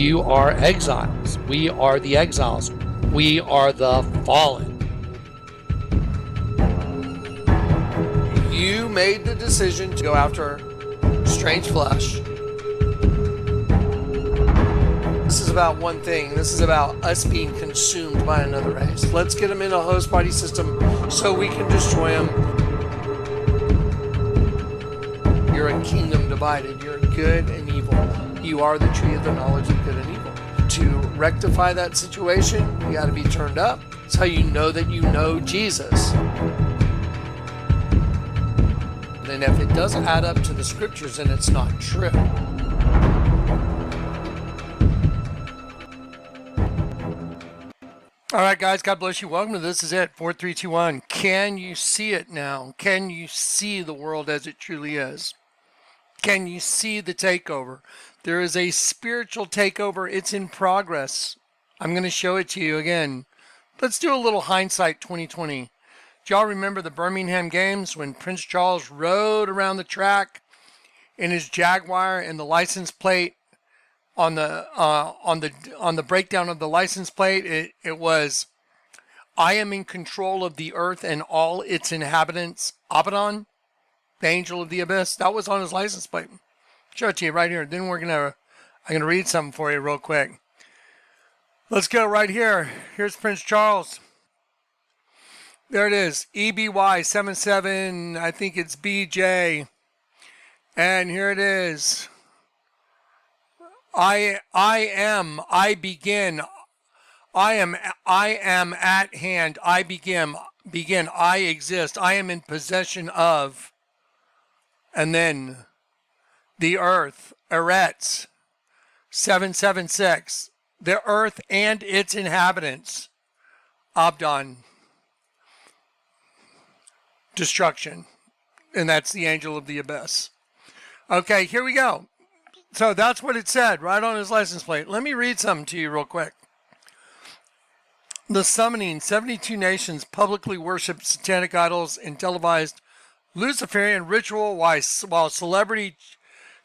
You are exiles. We are the exiles. We are the fallen. You made the decision to go after strange flesh. This is about one thing. This is about us being consumed by another race. Let's get them in a host body system so we can destroy them. You're a kingdom divided. You're good and evil. You are the tree of the knowledge of good and evil. To rectify that situation, you got to be turned up. It's how you know that you know Jesus. And if it doesn't add up to the scriptures, then it's not true. All right, guys, God bless you. Welcome to This Is It, 4321. Can you see it now? Can you see the world as it truly is? Can you see the takeover? There is a spiritual takeover. It's in progress. I'm going to show it to you again. Let's do a little hindsight 2020. Do y'all remember the Birmingham games when Prince Charles rode around the track in his Jaguar and the license plate on the breakdown of the license plate, it was, "I am in control of the earth and all its inhabitants. Abaddon, the angel of the abyss." That was on his license plate. Show it to you right here. Then I'm gonna read something for you real quick. Let's go right here. Here's Prince Charles. There it is, EBY 77. I think it's BJ, and here it is. I begin. I am at hand. I begin. I exist. I am in possession of. And then the earth, Eretz, 776. The earth and its inhabitants. Abaddon. Destruction. And that's the angel of the abyss. Okay, here we go. So that's what it said right on his license plate. Let me read something to you real quick. The summoning, 72 nations publicly worship satanic idols in televised Luciferian ritual while celebrity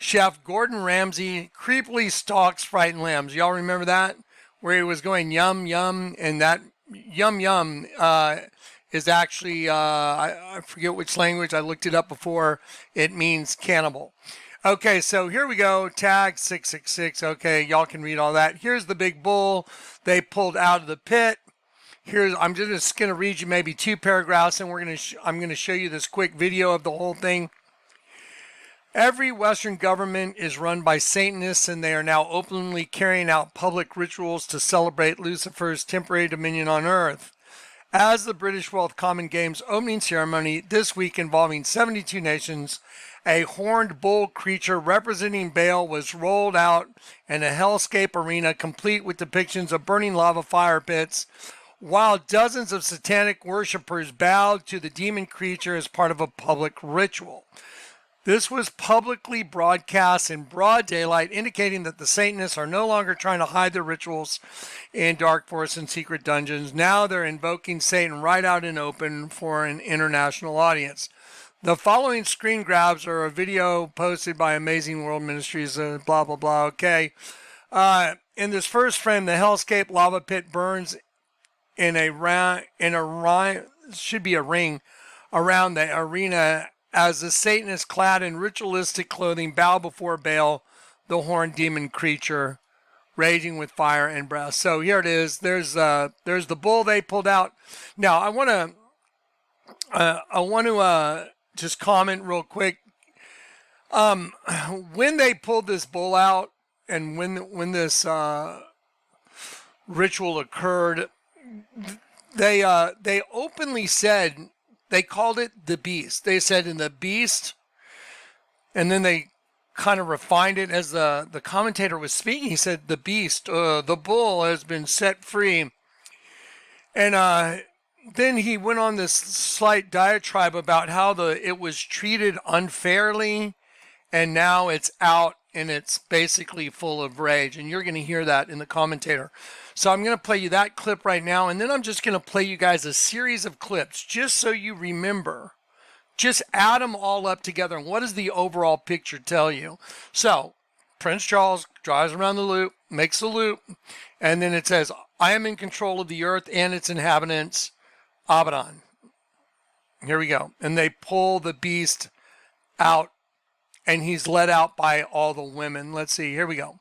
chef Gordon Ramsay creepily stalks frightened lambs. Y'all remember that? Where he was going yum, yum, and that yum, yum is actually, I forget which language. I looked it up before. It means cannibal. Okay, so here we go. Tag 666. Okay, y'all can read all that. Here's the big bull they pulled out of the pit. I'm just going to read you maybe two paragraphs, and I'm going to show you this quick video of the whole thing. Every Western government is run by Satanists, and they are now openly carrying out public rituals to celebrate Lucifer's temporary dominion on earth. As the British Wealth Common Games opening ceremony this week involving 72 nations, a horned bull creature representing Baal was rolled out in a hellscape arena complete with depictions of burning lava fire pits, while dozens of satanic worshippers bowed to the demon creature as part of a public ritual. This was publicly broadcast in broad daylight, indicating that the Satanists are no longer trying to hide their rituals in dark forests and secret dungeons. Now they're invoking Satan right out in open for an international audience. The following screen grabs are a video posted by Amazing World Ministries, blah, blah, blah. Okay. In this first frame, the hellscape lava pit burns in a ring around the arena as the Satanists clad in ritualistic clothing bow before Baal, the horned demon creature, raging with fire and breath. So here it is. There's the bull they pulled out. Now I want to just comment real quick. When they pulled this bull out and when this ritual occurred, they openly said, they called it the beast. They said in the beast, and then they kind of refined it as the commentator was speaking. He said the beast, the bull has been set free. And then he went on this slight diatribe about how it was treated unfairly, and now it's out and it's basically full of rage. And you're going to hear that in the commentator. So I'm going to play you that clip right now, and then I'm just going to play you guys a series of clips just so you remember. Just add them all up together, and what does the overall picture tell you? So Prince Charles drives around the loop, makes a loop, and then it says, I am in control of the earth and its inhabitants, Abaddon. Here we go. And they pull the beast out, and he's led out by all the women. Let's see. Here we go.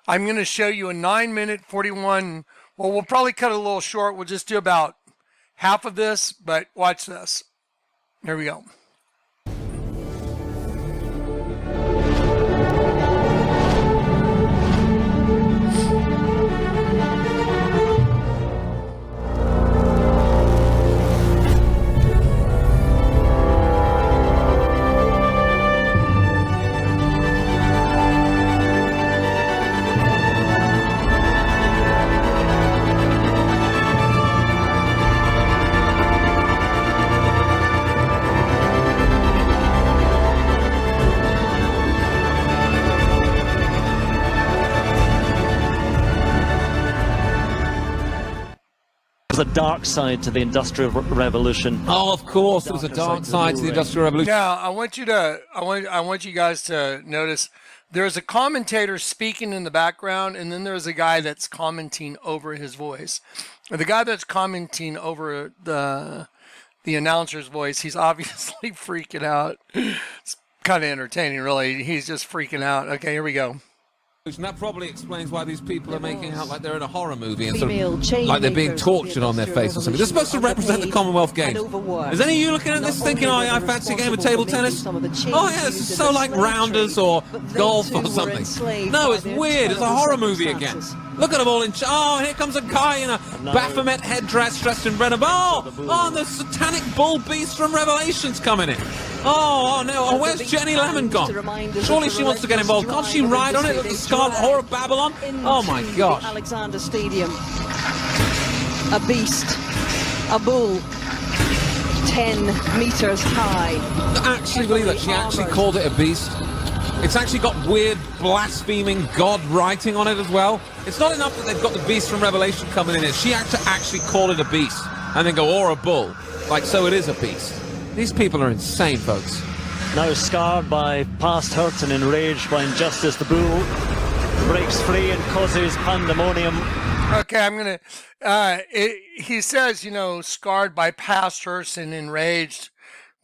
I'm going to show you a 9-minute 41. Well, we'll probably cut it a little short. We'll just do about half of this, but watch this. Here we go. There's a dark side to the Industrial Revolution. Oh, of course, there was a dark side to the Industrial Revolution. Now, I want you guys to notice there's a commentator speaking in the background, and then there's a guy that's commenting over his voice. The guy that's commenting over the announcer's voice, he's obviously freaking out. It's kind of entertaining, really. He's just freaking out. Okay, here we go. And that probably explains why these people are making out like they're in a horror movie and sort of like they're being tortured on their face or something. They're supposed to represent the Commonwealth Games. Is any of you looking at this thinking, oh, yeah, I fancy a game of table tennis? Oh, yeah, this is so like rounders or golf or something. No, it's weird. It's a horror movie again. Look at them all in... Oh, here comes a guy in a Baphomet headdress dressed in red and... Oh, and the satanic bull beast from Revelation's coming in. Oh, no. Oh, where's Jenny Lemon gone? Surely she wants to get involved. Can't she ride on it at the Scarlet Whore of Babylon? Oh, my gosh. Alexander Stadium. A beast. A bull. 10 meters high. I actually believe that she actually called it a beast. It's actually got weird, blaspheming God writing on it as well. It's not enough that they've got the beast from Revelation coming in here. She had to actually call it a beast and then go, or a bull. Like, so it is a beast. These people are insane, folks. Now scarred by past hurt and enraged by injustice, the bull breaks free and causes pandemonium. Okay, I'm going to... he says, you know, scarred by past hurts and enraged.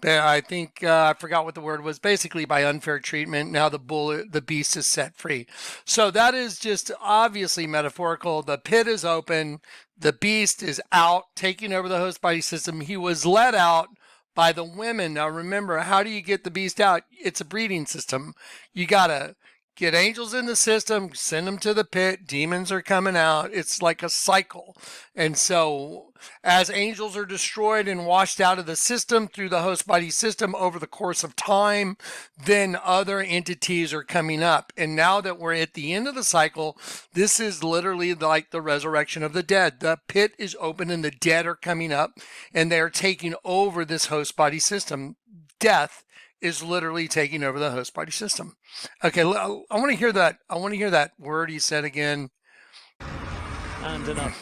I think I forgot what the word was. Basically, by unfair treatment. Now the beast is set free. So that is just obviously metaphorical. The pit is open. The beast is out, taking over the host body system. He was let out by the women. Now remember, how do you get the beast out? It's a breeding system. You gotta get angels in the system, send them to the pit. Demons are coming out. It's like a cycle. And so as angels are destroyed and washed out of the system through the host body system over the course of time, then other entities are coming up. And now that we're at the end of the cycle, this is literally like the resurrection of the dead. The pit is open and the dead are coming up and they're taking over this host body system. Death is literally taking over the host body system. Okay, I want to hear that. I want to hear that word he said again. And enough.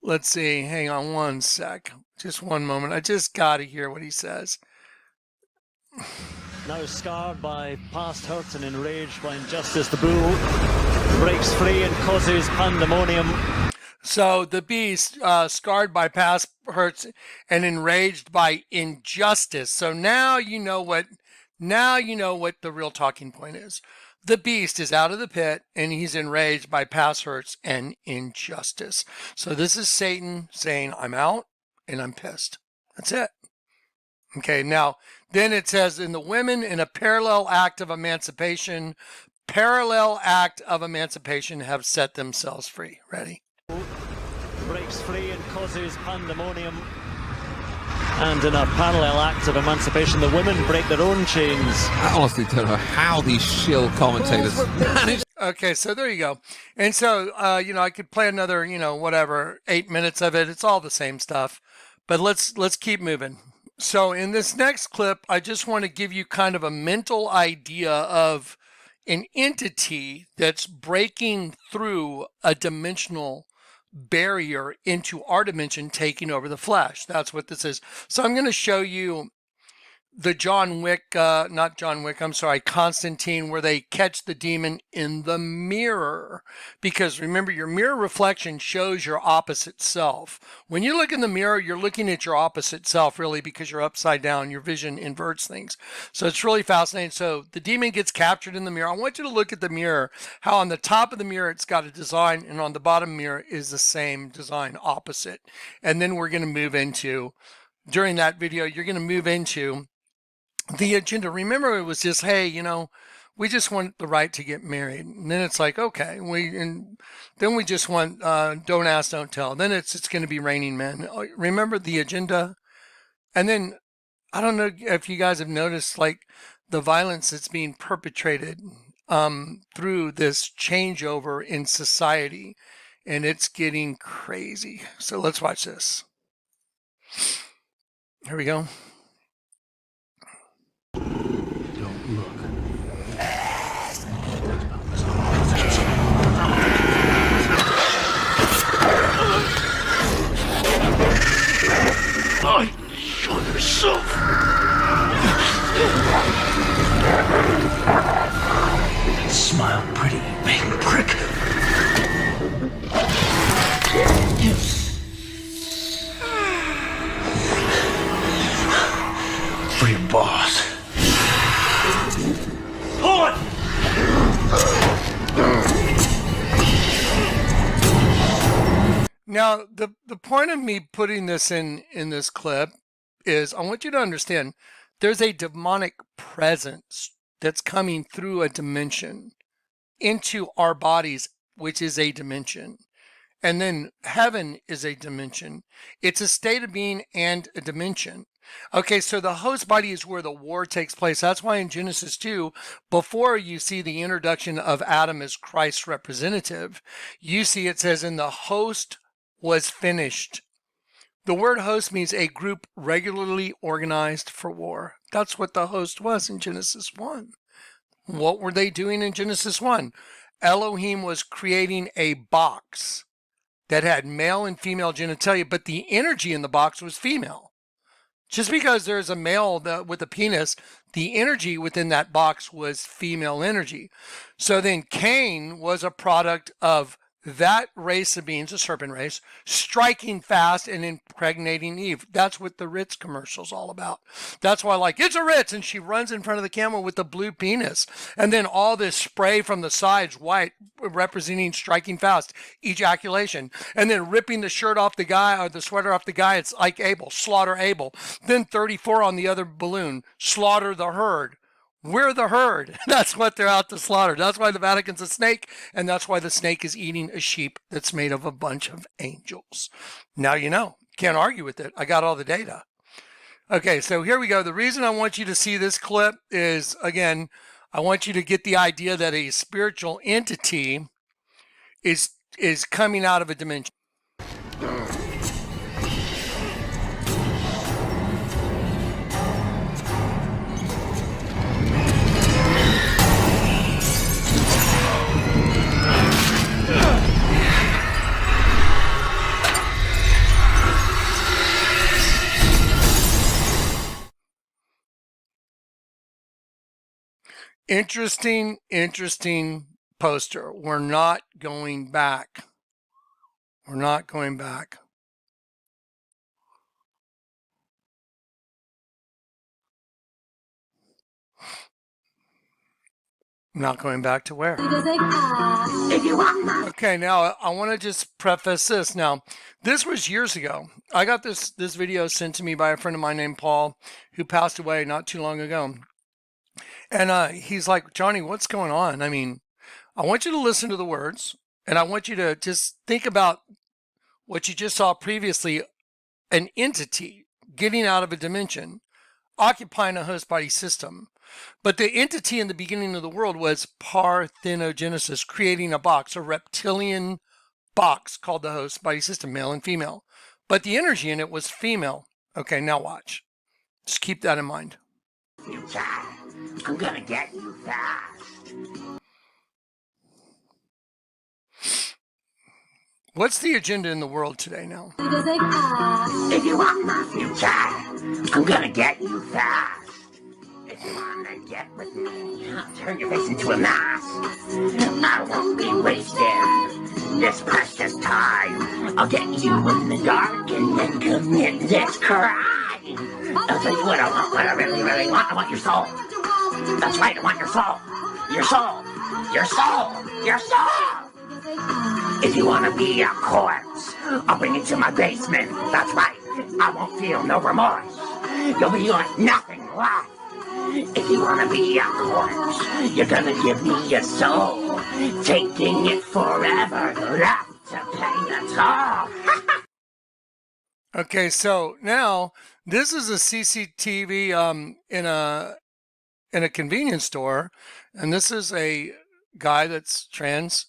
Let's see. Hang on one sec. Just one moment. I just got to hear what he says. Now scarred by past hurt and enraged by injustice, the bull breaks free and causes pandemonium. So the beast, scarred by past hurts and enraged by injustice. So now you know what the real talking point is. The beast is out of the pit and he's enraged by past hurts and injustice. So this is Satan saying, I'm out and I'm pissed. That's it. Okay, now then it says in the women in a parallel act of emancipation have set themselves free. Ready? Breaks free and causes pandemonium. And in a parallel act of emancipation, the women break their own chains. I honestly don't know how these shill commentators manage. Okay, so there you go. And so, I could play another, 8 minutes of it. It's all the same stuff. But let's keep moving. So in this next clip, I just want to give you kind of a mental idea of an entity that's breaking through a dimensional barrier into our dimension, taking over the flesh. That's what this is. So I'm going to show you the John Wick, not John Wick, I'm sorry, Constantine, where they catch the demon in the mirror. Because remember, your mirror reflection shows your opposite self. When you look in the mirror, you're looking at your opposite self, really, because you're upside down. Your vision inverts things. So it's really fascinating. So the demon gets captured in the mirror. I want you to look at the mirror, how on the top of the mirror, it's got a design, and on the bottom mirror is the same design, opposite. And then we're going to move into, during that video, you're going to move into the agenda. Remember, it was just, hey, you know, we just want the right to get married. And then it's like, okay, then we just want don't ask, don't tell. Then it's going to be raining men. Remember the agenda? And then I don't know if you guys have noticed, like, the violence that's being perpetrated through this changeover in society, and it's getting crazy. So let's watch this. Here we go. Show yourself. Smile pretty, big prick. For your boss. Pull it! Now, the point of me putting this in this clip is I want you to understand there's a demonic presence that's coming through a dimension into our bodies, which is a dimension. And then heaven is a dimension. It's a state of being and a dimension. Okay, so the host body is where the war takes place. That's why in Genesis 2, before you see the introduction of Adam as Christ's representative, you see it says, and the host was finished. The word host means a group regularly organized for war. That's what the host was in Genesis 1. What were they doing in Genesis 1? Elohim was creating a box that had male and female genitalia, but the energy in the box was female. Just because there's a male with a penis, the energy within that box was female energy. So then Cain was a product of that race of beings, a serpent race, striking fast and impregnating Eve. That's what the Ritz commercial's all about. That's why, like, it's a Ritz, and she runs in front of the camera with the blue penis. And then all this spray from the sides, white, representing striking fast, ejaculation. And then ripping the shirt off the guy, or the sweater off the guy, it's like Abel, slaughter Abel. Then 34 on the other balloon, slaughter the herd. We're the herd. That's what they're out to slaughter. That's why the Vatican's a snake, and that's why the snake is eating a sheep that's made of a bunch of angels. Now you know. Can't argue with it. I got all the data. Okay, so here we go. The reason I want you to see this clip is, again, I want you to get the idea that a spiritual entity is coming out of a dimension. Interesting poster. We're not going back. We're not going back. Not going back to where? Okay, now I want to just preface this. Now, this was years ago. I got this video sent to me by a friend of mine named Paul, who passed away not too long ago. And he's like, Johnny, what's going on? I mean, I want you to listen to the words, and I want you to just think about what you just saw previously, an entity getting out of a dimension, occupying a host body system. But the entity in the beginning of the world was parthenogenesis, creating a box, a reptilian box called the host body system, male and female. But the energy in it was female. Okay, now watch. Just keep that in mind. I'm gonna get you fast. What's the agenda in the world today now? If you want my future, I'm gonna get you fast. If you want to get with me, I'll turn your face into a mask. I won't be wasting this precious time. I'll get you in the dark and then commit this crime. I'll tell you what I want, what I really, really want. I want your soul. That's right, I want your soul. Your soul. Your soul. Your soul. If you want to be a corpse, I'll bring you to my basement. That's right, I won't feel no remorse. You'll be like nothing left. If you want to be a corpse, you're gonna give me your soul, taking it forever left to pay the toll. Okay, so now this is a CCTV in a convenience store, and this is a guy that's trans,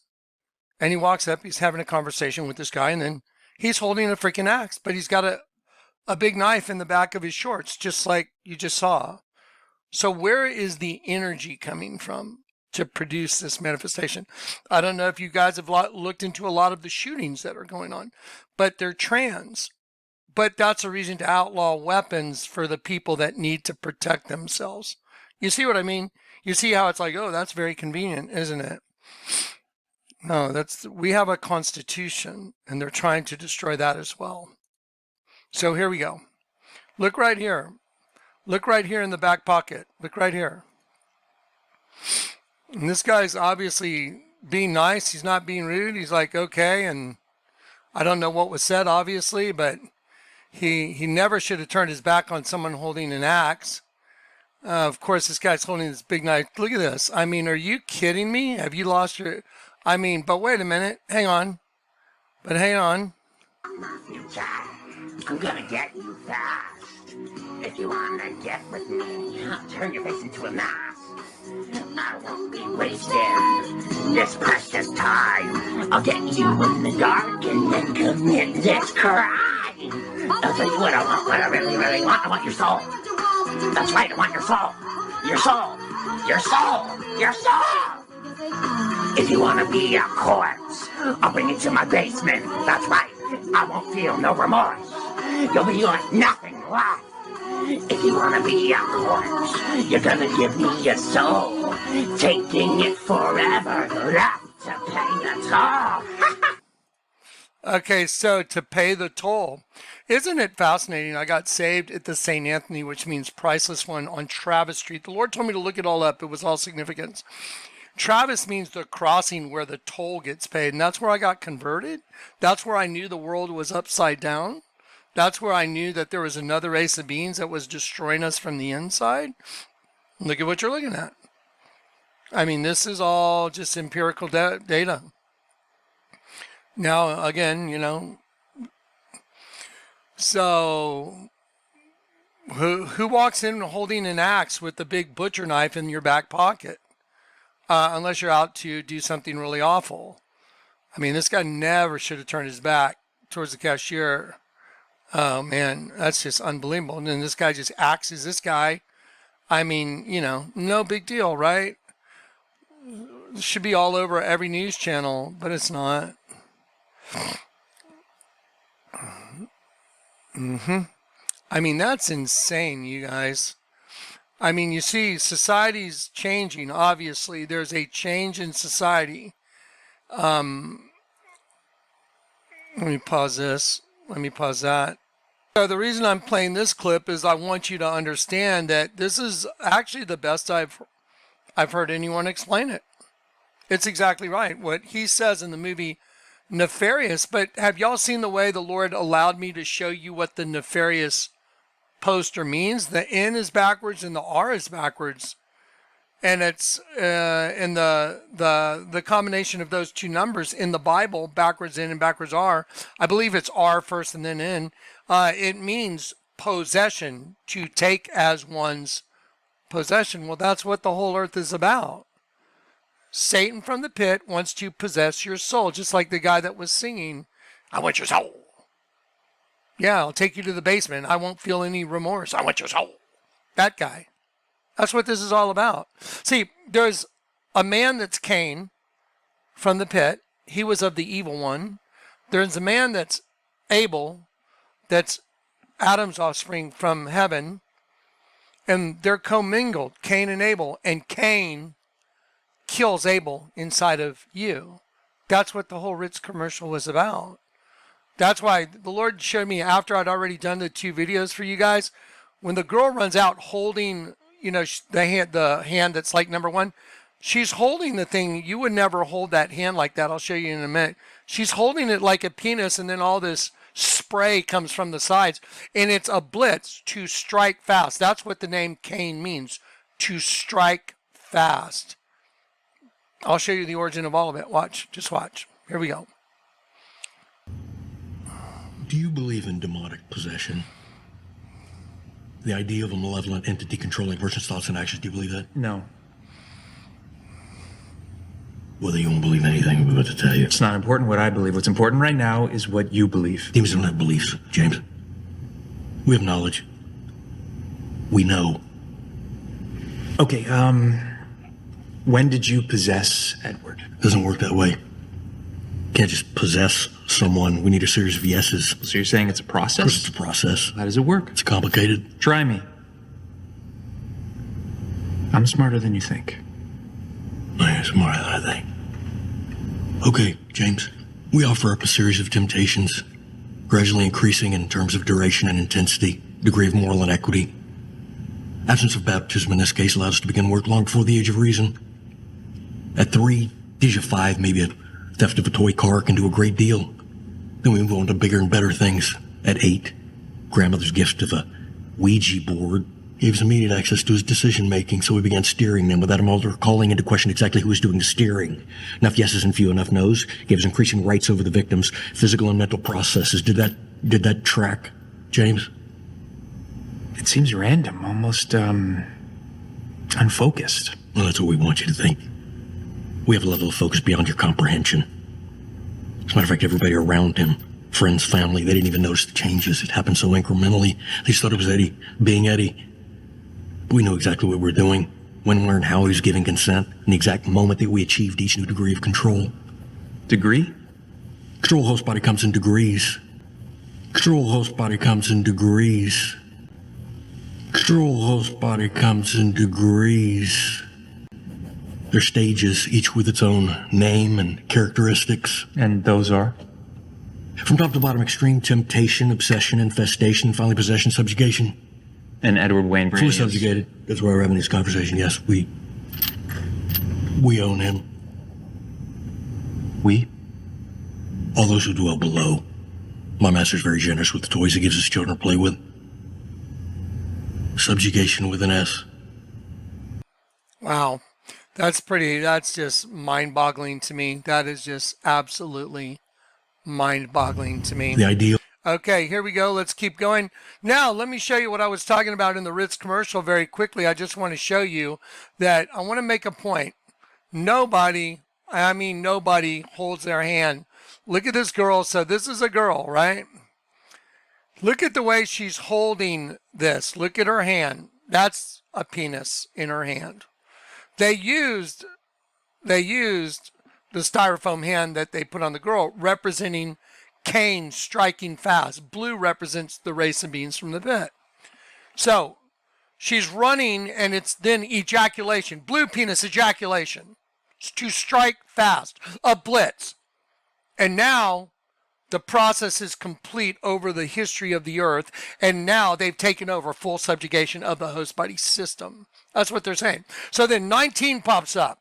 and he walks up, he's having a conversation with this guy, and then he's holding a freaking axe, but he's got a big knife in the back of his shorts, just like you just saw. So where is the energy coming from to produce this manifestation? I don't know if you guys have looked into a lot of the shootings that are going on, but they're trans. But that's a reason to outlaw weapons for the people that need to protect themselves. You see what I mean? You see how it's like, oh, that's very convenient, isn't it? No, we have a constitution, and they're trying to destroy that as well. So here we go. Look right here. Look right here in the back pocket. Look right here. And this guy's obviously being nice. He's not being rude. He's like, okay. And I don't know what was said, obviously, but he never should have turned his back on someone holding an axe. Of course, this guy's holding this big knife. Look at this. I mean, are you kidding me? Have you lost your... I mean, but wait a minute. Hang on. But hang on. I'm gonna get you fast. If you want to get with me, I'll turn your face into a mask. I won't be wasting this precious time. I'll get you in the dark and then commit this crime. I'll tell you what I want, what I really, really want. I want your soul. That's right, I want your soul. Your soul. Your soul. Your soul. If you want to be a corpse, I'll bring you to my basement. That's right, I won't feel no remorse. You'll be like nothing left. If you want to be a corpse, you're gonna give me your soul, taking it forever left to pay the toll. Okay, so to pay the toll. Isn't it fascinating? I got saved at the St. Anthony, which means priceless one, on Travis Street. The Lord told me to look it all up. It was all significance. Travis means the crossing where the toll gets paid, and that's where I got converted. That's where I knew the world was upside down. That's where I knew that there was another race of beings that was destroying us from the inside. Look at what you're looking at. I mean, this is all just empirical data. Now, again, you know, so who walks in holding an axe with the big butcher knife in your back pocket? Unless you're out to do something really awful. I mean, this guy never should have turned his back towards the cashier. Oh, man, that's just unbelievable. And then this guy just axes this guy. I mean, you know, no big deal, right? It should be all over every news channel, but it's not. I mean, that's insane, you guys. I mean, you see, society's changing, obviously. There's a change in society. Let me pause this. Let me pause that. So the reason I'm playing this clip is I want you to understand that this is actually the best I've heard anyone explain it. It's exactly right. What he says in the movie Nefarious, but have y'all seen the way the Lord allowed me to show you what the nefarious poster means? The N is backwards and the R is backwards. And it's in the combination of those two numbers in the Bible, backwards N and backwards R. I believe it's R first and then N. It means possession, to take as one's possession. Well, that's what the whole earth is about. Satan from the pit wants to possess your soul, just like the guy that was singing, I want your soul. Yeah, I'll take you to the basement. I won't feel any remorse. I want your soul. That guy. That's what this is all about. See, there's a man that's Cain from the pit. He was of the evil one. There's a man that's Abel, that's Adam's offspring from heaven. and they're commingled, Cain and Abel, and Cain kills Abel inside of you. That's what the whole Ritz commercial was about. That's why the Lord showed me after I'd already done the 2 videos for you guys, when the girl runs out holding, you know, the hand that's like number 1, she's holding the thing. You would never hold that hand like that. I'll show you in a minute. She's holding it like a penis, and then all this spray comes from the sides, and it's a blitz, to strike fast. That's what the name Cain means, to strike fast. I'll show you the origin of all of it. Watch, just watch. Here we go. Do you believe in demonic possession? The idea of a malevolent entity controlling a person's thoughts and actions, do you believe that? No. Well, then you won't believe anything I'm about to tell you. It's not important what I believe. What's important right now is what you believe. Demons don't have beliefs, James. We have knowledge. We know. Okay, when did you possess Edward? It doesn't work that way. Can't just possess someone. We need a series of yeses. So you're saying it's a Of course process? it's a process. How does it work? It's complicated. Try me. I'm smarter than you think. No, you're smarter than I think. Okay, James. We offer up a series of temptations, gradually increasing in terms of duration and intensity, degree of moral inequity. Absence of baptism in this case allowed us to begin work long before the age of reason. At 3, age of 5, maybe a theft of a toy car can do a great deal. Then we move on to bigger and better things. At 8, grandmother's gift of a Ouija board gave us immediate access to his decision-making, so we began steering them without him ever calling into question exactly who was doing the steering. Enough yeses and few enough nos gave us increasing rights over the victims, physical and mental processes. Did that track, James? It seems random, almost, unfocused. Well, that's what we want you to think. We have a level of focus beyond your comprehension. As a matter of fact, everybody around him, friends, family, they didn't even notice the changes. It happened so incrementally. They just thought it was Eddie being Eddie. We knew exactly what we were doing, when, where, and how he was giving consent, and the exact moment that we achieved each new degree of control. Degree? Control host body comes in degrees. Control host body comes in degrees. Control host body comes in degrees. They're stages, each with its own name and characteristics. And those are? From top to bottom, extreme temptation, obsession, infestation, finally possession, subjugation. And Edward Wayne Fully subjugated. That's why we're having this conversation. Yes, we own him. We? All those who dwell below. My master's very generous with the toys he gives his children to play with. Subjugation with an S. Wow. That's just mind-boggling to me. That is just absolutely mind-boggling to me. The ideal. Okay, here we go. Let's keep going. Now, let me show you what I was talking about in the Ritz commercial very quickly. I just want to show you that I want to make a point. Nobody holds their hand. Look at this girl. So this is a girl, right? Look at the way she's holding this. Look at her hand. That's a penis in her hand. They used the styrofoam hand that they put on the girl, representing Cain striking fast. Blue represents the race of beings from the pit. So she's running, and it's then ejaculation. Blue penis ejaculation. It's to strike fast. A blitz. And now the process is complete over the history of the earth, and now they've taken over full subjugation of the host body system. That's what they're saying. So then 19 pops up.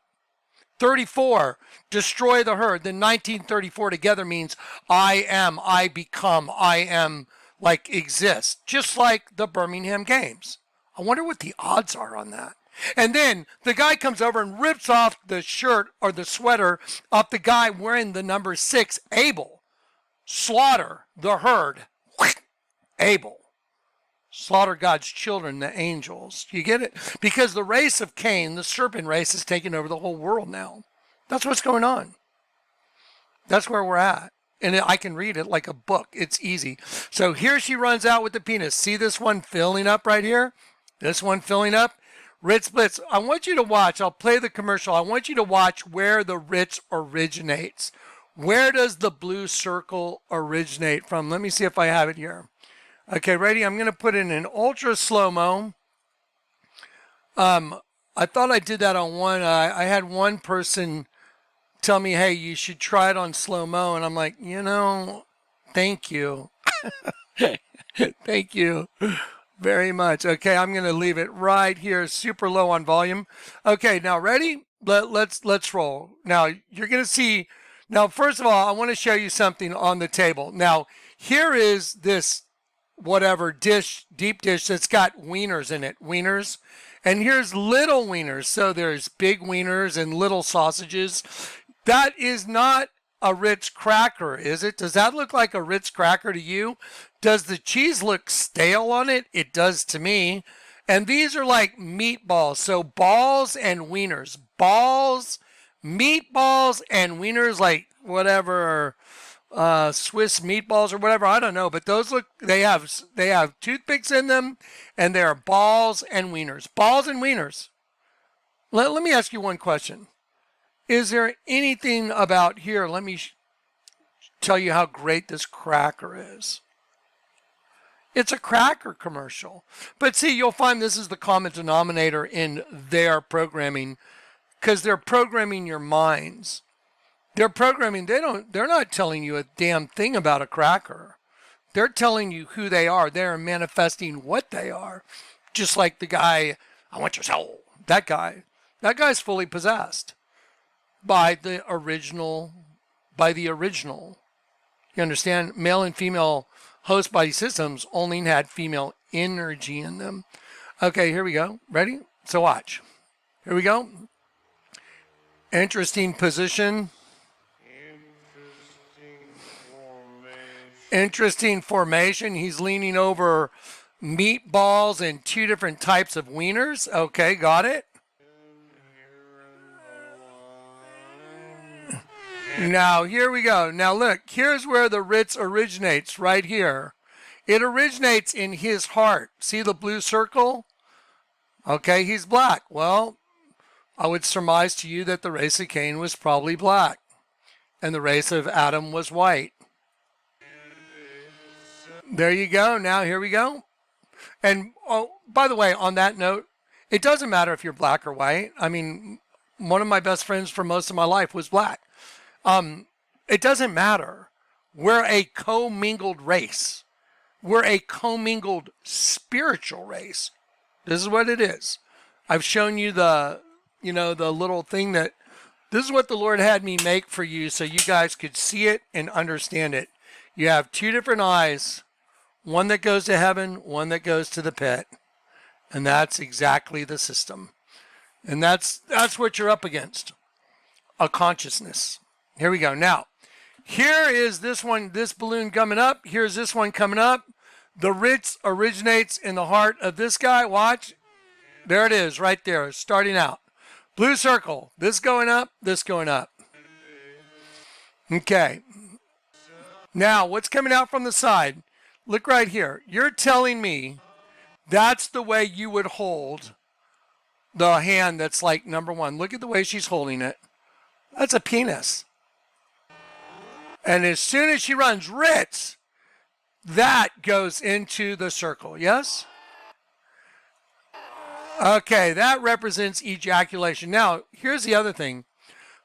34, destroy the herd. Then 1934 together means I am, I become, I am, like exist. Just like the Birmingham Games. I wonder what the odds are on that. And then the guy comes over and rips off the shirt or the sweater off the guy wearing the number 6, Abel. Slaughter the herd. Abel. Slaughter God's children, the angels. You get it? Because the race of Cain, the serpent race, has taken over the whole world now. That's what's going on. That's where we're at. And I can read it like a book. It's easy. So here she runs out with the penis. See this one filling up right here? This one filling up? Ritz Blitz. I want you to watch. I'll play the commercial. I want you to watch where the Ritz originates. Where does the blue circle originate from? Let me see if I have it here. Okay, ready? I'm going to put it in ultra slow-mo. I thought I did that on one. I had one person tell me, hey, you should try it on slow-mo. And I'm like, thank you. Thank you very much. Okay, I'm going to leave it right here, super low on volume. Okay, now ready? Let's roll. Now, you're going to see. Now, first of all, I want to show you something on the table. Now, here is this whatever dish, deep dish that's got wieners in it. Wieners. And here's little wieners. So there's big wieners and little sausages. That is not a Ritz cracker, is it? Does that look like a Ritz cracker to you? Does the cheese look stale on it? It does to me. And these are like meatballs. So balls and wieners. Balls, meatballs, and wieners, like whatever, Swiss meatballs or whatever, I don't know, but those look, they have toothpicks in them, and they are balls and wieners. Balls and wieners. Let me ask you one question. Is there anything about here? Let me tell you how great this cracker is. It's a cracker commercial. But see, you'll find this is the common denominator in their programming, because they're programming your minds. They're programming, they're not telling you a damn thing about a cracker. They're telling you who they are. They're manifesting what they are. Just like the guy, I want your soul. That guy's fully possessed by the original. You understand? Male and female host body systems only had female energy in them. Okay, here we go. Ready? So watch. Here we go. Interesting position. Interesting formation. He's leaning over meatballs and two different types of wieners. Okay, got it. Now, here we go. Now, look, here's where the Ritz originates, right here. It originates in his heart. See the blue circle? Okay, he's black. Well, I would surmise to you that the race of Cain was probably black, and the race of Adam was white. There you go. Now, here we go. And, oh, by the way, on that note, it doesn't matter if you're black or white. I mean, one of my best friends for most of my life was black. It doesn't matter. We're a commingled race. We're a commingled spiritual race. This is what it is. I've shown you the little thing that, this is what the Lord had me make for you so you guys could see it and understand it. You have two different eyes. One that goes to heaven, one that goes to the pit. And that's exactly the system. And that's what you're up against. A consciousness. Here we go. Now, here is this one, this balloon coming up. Here's this one coming up. The Ritz originates in the heart of this guy. Watch. There it is, right there, starting out. Blue circle. This going up, this going up. Okay. Now, what's coming out from the side? Look right here. You're telling me that's the way you would hold the hand that's like number one. Look at the way she's holding it. That's a penis. And as soon as she runs Ritz, that goes into the circle. Yes? Okay, that represents ejaculation. Now, here's the other thing.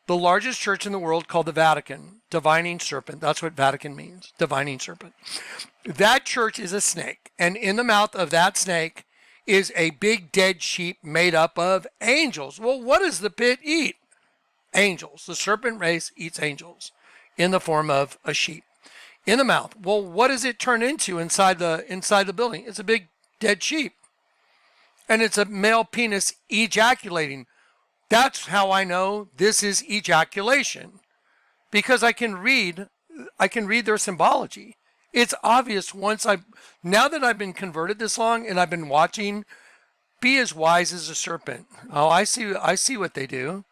The largest church in the world, called the Vatican, divining serpent. That's what Vatican means, divining serpent. That church is a snake, and in the mouth of that snake is a big dead sheep made up of angels. Well, what does the pit eat? Angels. The serpent race eats angels in the form of a sheep in the mouth. Well, what does it turn into inside the building? It's a big dead sheep, and it's a male penis ejaculating. That's how I know this is ejaculation, because I can read their symbology. It's obvious now that I've been converted this long and I've been watching, be as wise as a serpent. Oh, I see what they do.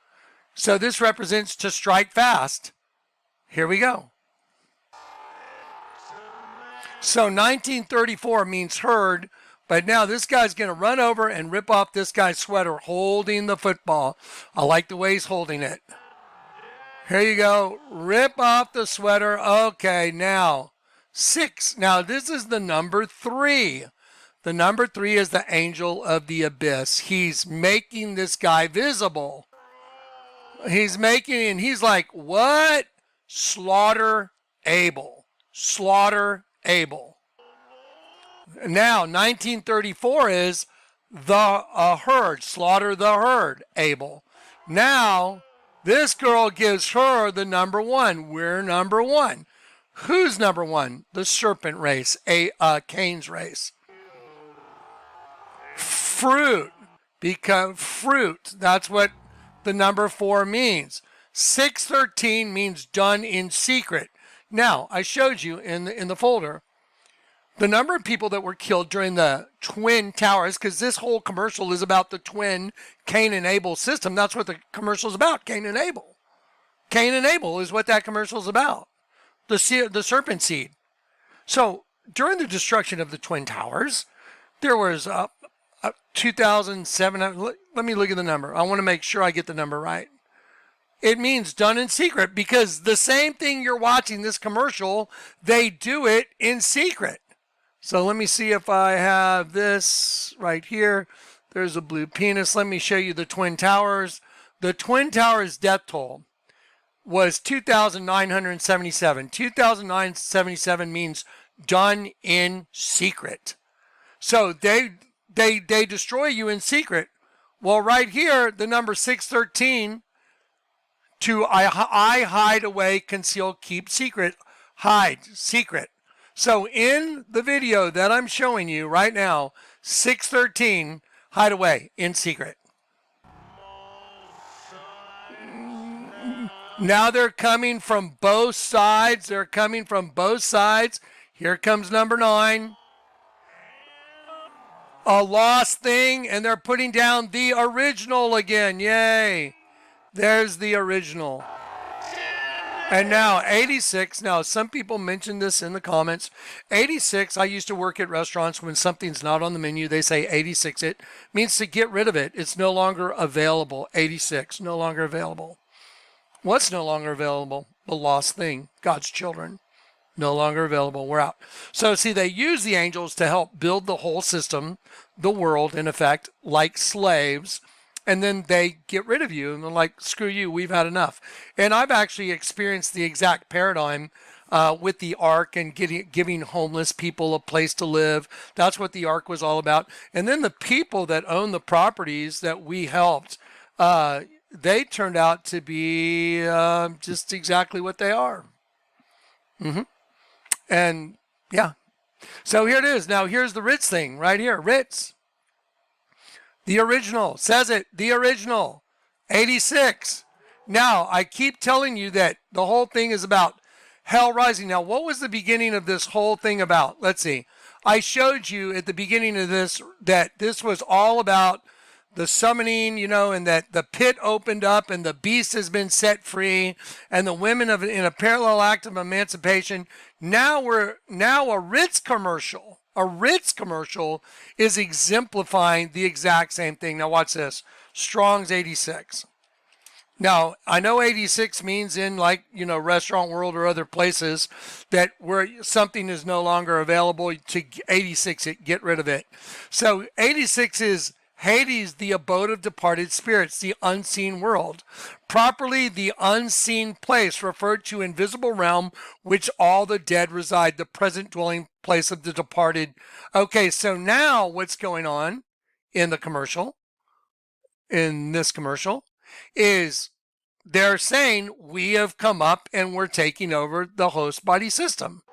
So this represents to strike fast. Here we go. So 1934 means heard. But now this guy's going to run over and rip off this guy's sweater holding the football. I like the way he's holding it. Here you go. Rip off the sweater. Okay, now 6. Now this is the number 3. The number 3 is the angel of the abyss. He's making this guy visible. He's making, and he's like, what? Slaughter Abel. Slaughter Abel. Now, 1934 is the herd. Slaughter the herd, Abel. Now, this girl gives her the number 1. We're number 1. Who's number 1? The serpent race, Cain's race. Fruit. Because fruit. That's what the number 4 means. 613 means done in secret. Now, I showed you in the folder the number of people that were killed during the Twin Towers, because this whole commercial is about the twin Cain and Abel system. That's what the commercial is about, Cain and Abel. Cain and Abel is what that commercial is about, the serpent seed. So during the destruction of the Twin Towers, there was 2,700. Let me look at the number. I want to make sure I get the number right. It means done in secret, because the same thing you're watching, this commercial, they do it in secret. So let me see if I have this right here. There's a blue penis. Let me show you the Twin Towers. The Twin Towers death toll was 2,977. 2,977 means done in secret. So they destroy you in secret. Well, right here, the number 613, to I hide away, conceal, keep, secret, hide, secret. So in the video that I'm showing you right now, 613, hide away, in secret. Now they're coming from both sides. They're coming from both sides. Here comes number 9. A lost thing, and they're putting down the original again. Yay. There's the original. And now 86. Now, some people mentioned this in the comments. 86, I used to work at restaurants. When something's not on the menu, they say 86. It means to get rid of it. It's no longer available. 86, no longer available. What's no longer available? The lost thing. God's children. No longer available. We're out. So see, they use the angels to help build the whole system, the world, in effect, like slaves. And then they get rid of you and they're like, screw you, we've had enough. And I've actually experienced the exact paradigm with the ark and giving homeless people a place to live. That's what the ark was all about. And then the people that own the properties that we helped, they turned out to be just exactly what they are. And yeah. So here it is. Now here's the Ritz thing right here. Ritz. The original, says it, the original, 86. Now, I keep telling you that the whole thing is about hell rising. Now, what was the beginning of this whole thing about? Let's see. I showed you at the beginning of this that this was all about the summoning, you know, and that the pit opened up and the beast has been set free and the women in a parallel act of emancipation. Now a Ritz commercial. A Ritz commercial is exemplifying the exact same thing. Now watch this. Strong's 86. Now, I know 86 means in, like, you know, restaurant world or other places that where something is no longer available, to 86 it, get rid of it. So 86 is Hades, the abode of departed spirits, the unseen world. Properly, the unseen place, referred to invisible realm, which all the dead reside, the present dwelling place of the departed. Okay, so now what's going on in the commercial, in this commercial, is they're saying we have come up and we're taking over the host body system.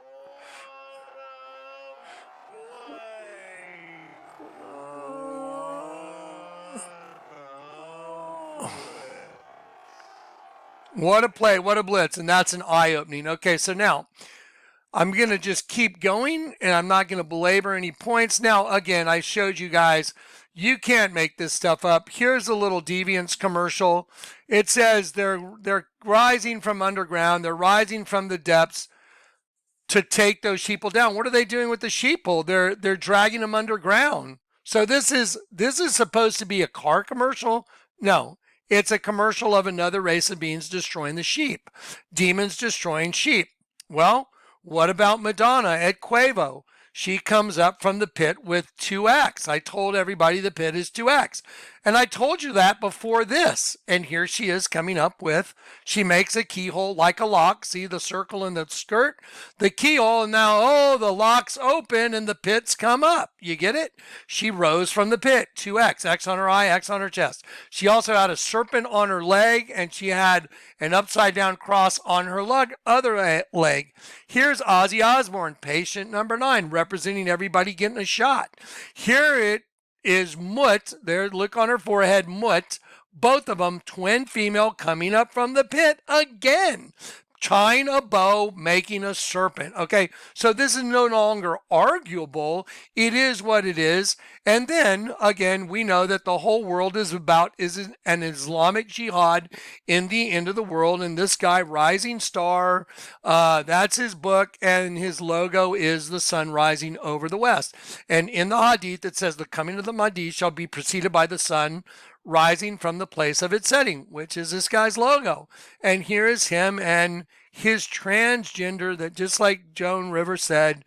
What a play, what a blitz, and that's an eye-opening. Okay, so now I'm going to just keep going, and I'm not going to belabor any points. Now, again, I showed you guys, you can't make this stuff up. Here's a little Deviants commercial. It says they're rising from underground. They're rising from the depths to take those sheeple down. What are they doing with the sheeple? They're dragging them underground. So this is supposed to be a car commercial? No. It's a commercial of another race of beings destroying the sheep. Demons destroying sheep. Well, what about Madonna at Quavo? she comes up from the pit with 2x. I told everybody the pit is 2x. And I told you that before this. And here she is coming up with, she makes a keyhole like a lock. See the circle in the skirt? The keyhole, and now, oh, the lock's open and the pits come up. You get it? She rose from the pit, 2x, X on her eye, X on her chest. She also had a serpent on her leg, and she had an upside down cross on her other leg. Here's Ozzy Osbourne, patient number 9, representing everybody getting a shot. Here it is Mut, there, look on her forehead, Mut, both of them twin female coming up from the pit again, tying a bow, making a serpent. Okay, so this is no longer arguable. It is what it is. And then again, we know that the whole world is an Islamic jihad in the end of the world. And this guy, Rising Star, that's his book, and his logo is the sun rising over the west. And in the Hadith, it says the coming of the Mahdi shall be preceded by the sun rising from the place of its setting, which is this guy's logo. And here is him and his transgender, that just like Joan Rivers said,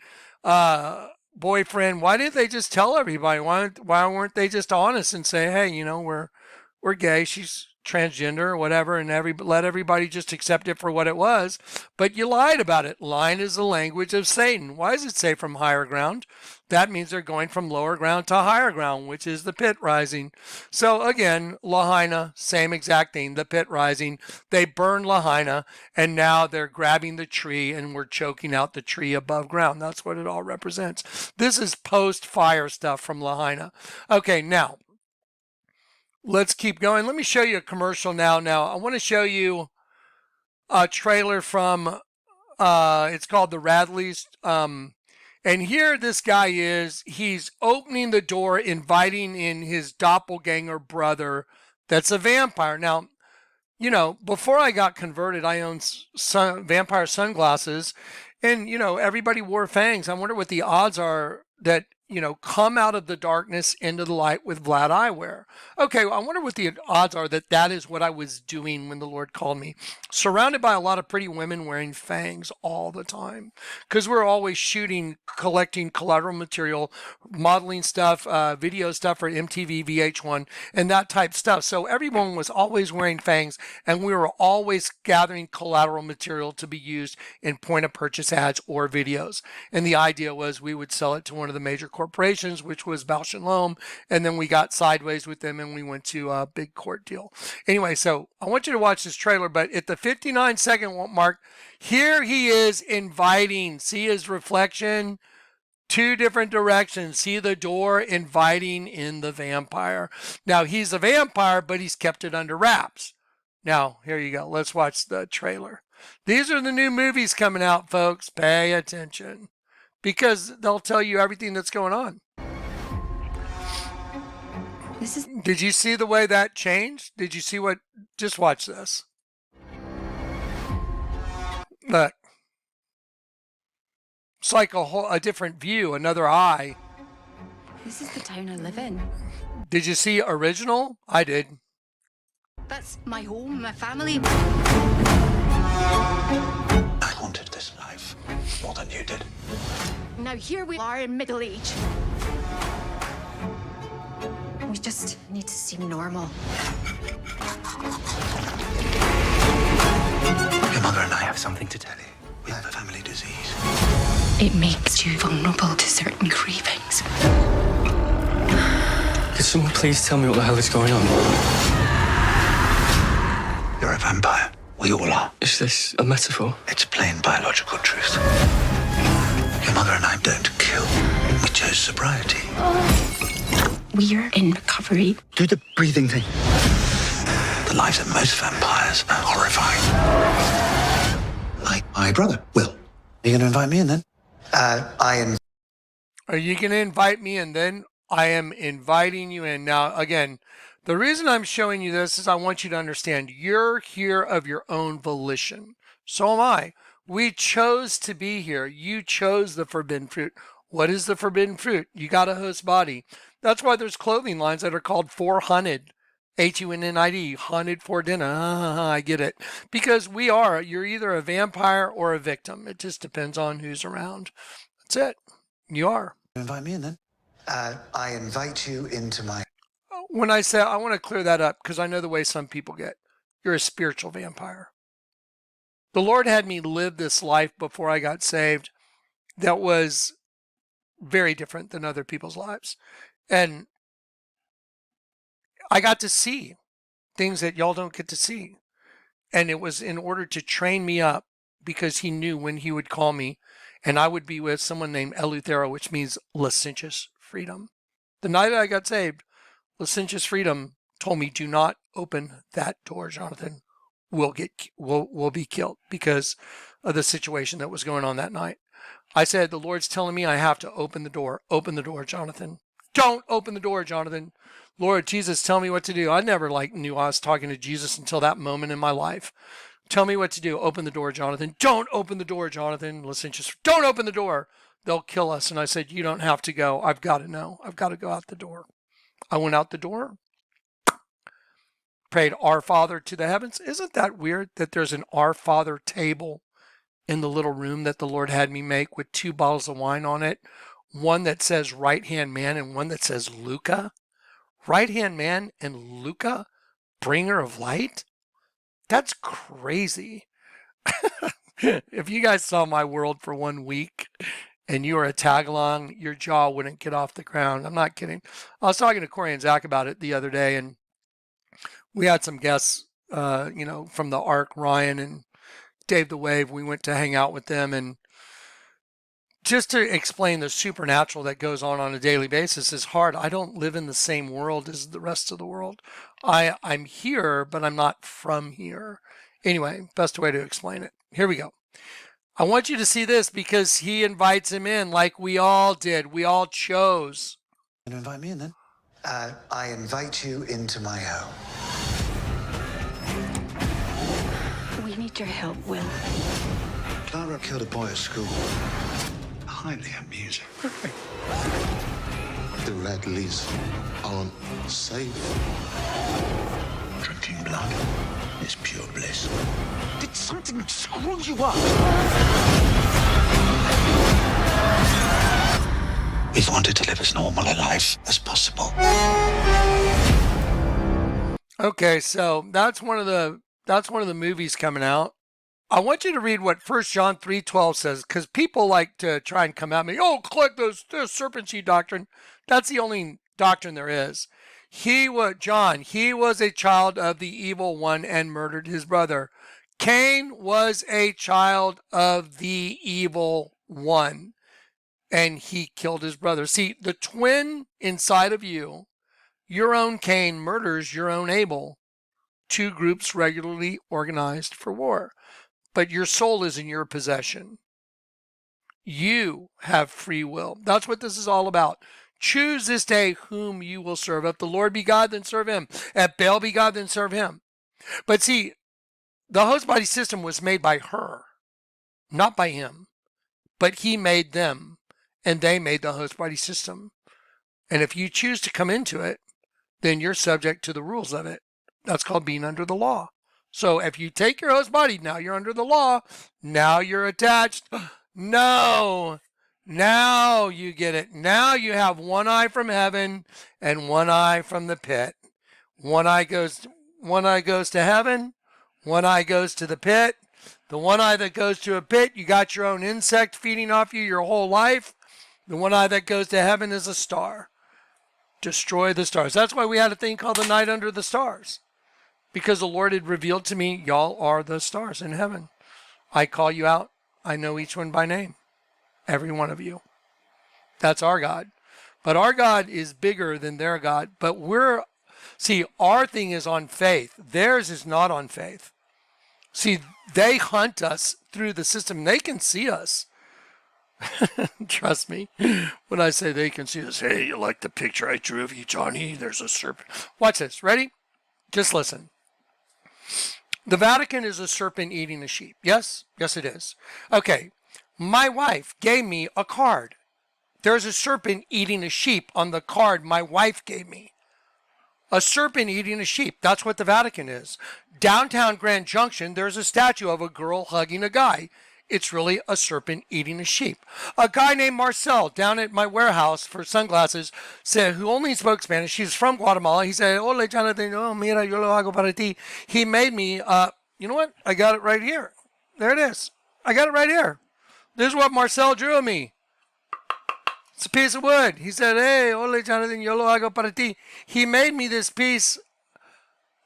boyfriend. Why didn't they just tell everybody? Why weren't they just honest and say, hey, you know, we're gay, she's transgender or whatever, and let everybody just accept it for what it was? But you lied about it. Lying is the language of Satan. Why does it say from higher ground? That means they're going from lower ground to higher ground, which is the pit rising. So again, Lahaina, same exact thing, the pit rising. They burned Lahaina, and now they're grabbing the tree, and we're choking out the tree above ground. That's what it all represents. This is post-fire stuff from Lahaina. Okay, now, let's keep going. Let me show you a commercial now. I want to show you a trailer from, it's called The Radleys. And here this guy is, he's opening the door, inviting in his doppelganger brother that's a vampire. Now, you know, before I got converted, I owned vampire sunglasses, and, you know, everybody wore fangs. I wonder what the odds are that, you know, come out of the darkness into the light with Vlad eyewear. Okay, well, I wonder what the odds are that that is what I was doing when the Lord called me. Surrounded by a lot of pretty women wearing fangs all the time, because we're always shooting, collecting collateral material, modeling stuff, video stuff for MTV, VH1, and that type stuff. So everyone was always wearing fangs, and we were always gathering collateral material to be used in point of purchase ads or videos. And the idea was we would sell it to one of the major corporations, which was Baal Shalom, and then we got sideways with them and we went to a big court deal. Anyway, so I want you to watch this trailer, but at the 59-second mark, here he is inviting, see his reflection, 2 different directions, see the door, inviting in the vampire. Now he's a vampire, but he's kept it under wraps. Now, here you go. Let's watch the trailer. These are the new movies coming out, folks. Pay attention, because they'll tell you everything that's going on. Did you see the way that changed? Did you see what? Just watch this. Look. It's like a different view, another eye. This is the town I live in. Did you see original? I did. That's my home, my family. I wanted this life more than you did. Now here we are in middle age. We just need to seem normal. Your mother and I have something to tell you. We have a family disease. It makes you vulnerable to certain cravings. Could someone please tell me what the hell is going on? You're a vampire. We all are. Is this a metaphor? It's plain biological truth. Your mother and I don't kill. We chose sobriety. We're in recovery. Do the breathing thing. The lives of most vampires are horrifying. Like my brother, Will. Are you going to invite me in then? Are you going to invite me in then? I am inviting you in. Now, again, the reason I'm showing you this is I want you to understand you're here of your own volition. So am I. We chose to be here. You chose the forbidden fruit. What is the forbidden fruit? You got a host body. That's why there's clothing lines that are called 400. HUNNID, haunted for dinner. I get it. Because you're either a vampire or a victim. It just depends on who's around. That's it. You are. Invite me in then. I invite you into my... When I say, I want to clear that up because I know the way some people get. You're a spiritual vampire. The Lord had me live this life before I got saved that was very different than other people's lives. And I got to see things that y'all don't get to see. And it was in order to train me up because he knew when he would call me and I would be with someone named Eleuthero, which means licentious freedom. The night that I got saved, licentious freedom told me, do not open that door, Jonathan. We'll be killed because of the situation that was going on that night. I said, the Lord's telling me I have to open the door. Open the door, Jonathan. Don't open the door, Jonathan. Lord Jesus, tell me what to do. I never knew I was talking to Jesus until that moment in my life. Tell me what to do. Open the door, Jonathan. Don't open the door, Jonathan. Listen, just don't open the door. They'll kill us. And I said, you don't have to go. I've got to know. I've got to go out the door. I went out the door, prayed Our Father to the heavens. Isn't that weird that there's an Our Father table in the little room that the Lord had me make with 2 bottles of wine on it? One that says right-hand man and one that says Luca. Right-hand man and Luca, bringer of light? That's crazy. If you guys saw my world for 1 week and you were a tag-along, your jaw wouldn't get off the ground. I'm not kidding. I was talking to Corey and Zach about it the other day, and we had some guests, from the Ark, Ryan and Dave the Wave. We went to hang out with them, and just to explain the supernatural that goes on a daily basis is hard. I don't live in the same world as the rest of the world. I'm here, but I'm not from here. Anyway, best way to explain it. Here we go. I want you to see this because he invites him in like we all did. We all chose. Can you invite me in then? I invite you into my home. We need your help, Will. Clara killed a boy at school. Highly amusing. The Radleys aren't safe. Drinking blood is pure bliss. Did something screw you up? We've wanted to live as normal a life as possible. Okay, so that's one of the movies coming out. I want you to read what 1 John 3:12 says, because people like to try and come at me. Oh, click this serpent seed doctrine. That's the only doctrine there is. He was a child of the evil one and murdered his brother. Cain was a child of the evil one, and he killed his brother. See, the twin inside of you, your own Cain murders your own Abel. 2 groups regularly organized for war. But your soul is in your possession. You have free will. That's what this is all about. Choose this day whom you will serve. If the Lord be God, then serve him. If Baal be God, then serve him. But see, the host body system was made by her, not by him. But he made them, and they made the host body system. And if you choose to come into it, then you're subject to the rules of it. That's called being under the law. So if you take your host body, now you're under the law. Now you're attached. No. Now you get it. Now you have one eye from heaven and one eye from the pit. One eye goes to heaven. One eye goes to the pit. The one eye that goes to a pit, you got your own insect feeding off you your whole life. The one eye that goes to heaven is a star. Destroy the stars. That's why we had a thing called the night under the stars. Because the Lord had revealed to me, y'all are the stars in heaven. I call you out. I know each one by name. Every one of you. That's our God. But our God is bigger than their God. But our thing is on faith. Theirs is not on faith. See, they hunt us through the system. They can see us. Trust me. When I say they can see us, hey, you like the picture I drew of you, Johnny? There's a serpent. Watch this. Ready? Just listen. The Vatican is a serpent eating a sheep. Yes? Yes, it is. Okay. My wife gave me a card. There's a serpent eating a sheep on the card my wife gave me. A serpent eating a sheep. That's what the Vatican is. Downtown Grand Junction, there's a statue of a girl hugging a guy. it's really a serpent eating a sheep. A guy named Marcel down at my warehouse for sunglasses said, who only spoke Spanish, he's from Guatemala. He said, "Hola, Jonathan, oh, mira, yo lo hago para ti." He made me, you know what? I got it right here. There it is. I got it right here. This is what Marcel drew of me. It's a piece of wood. He said, "Hey, hola, Jonathan, yo lo hago para ti." He made me this piece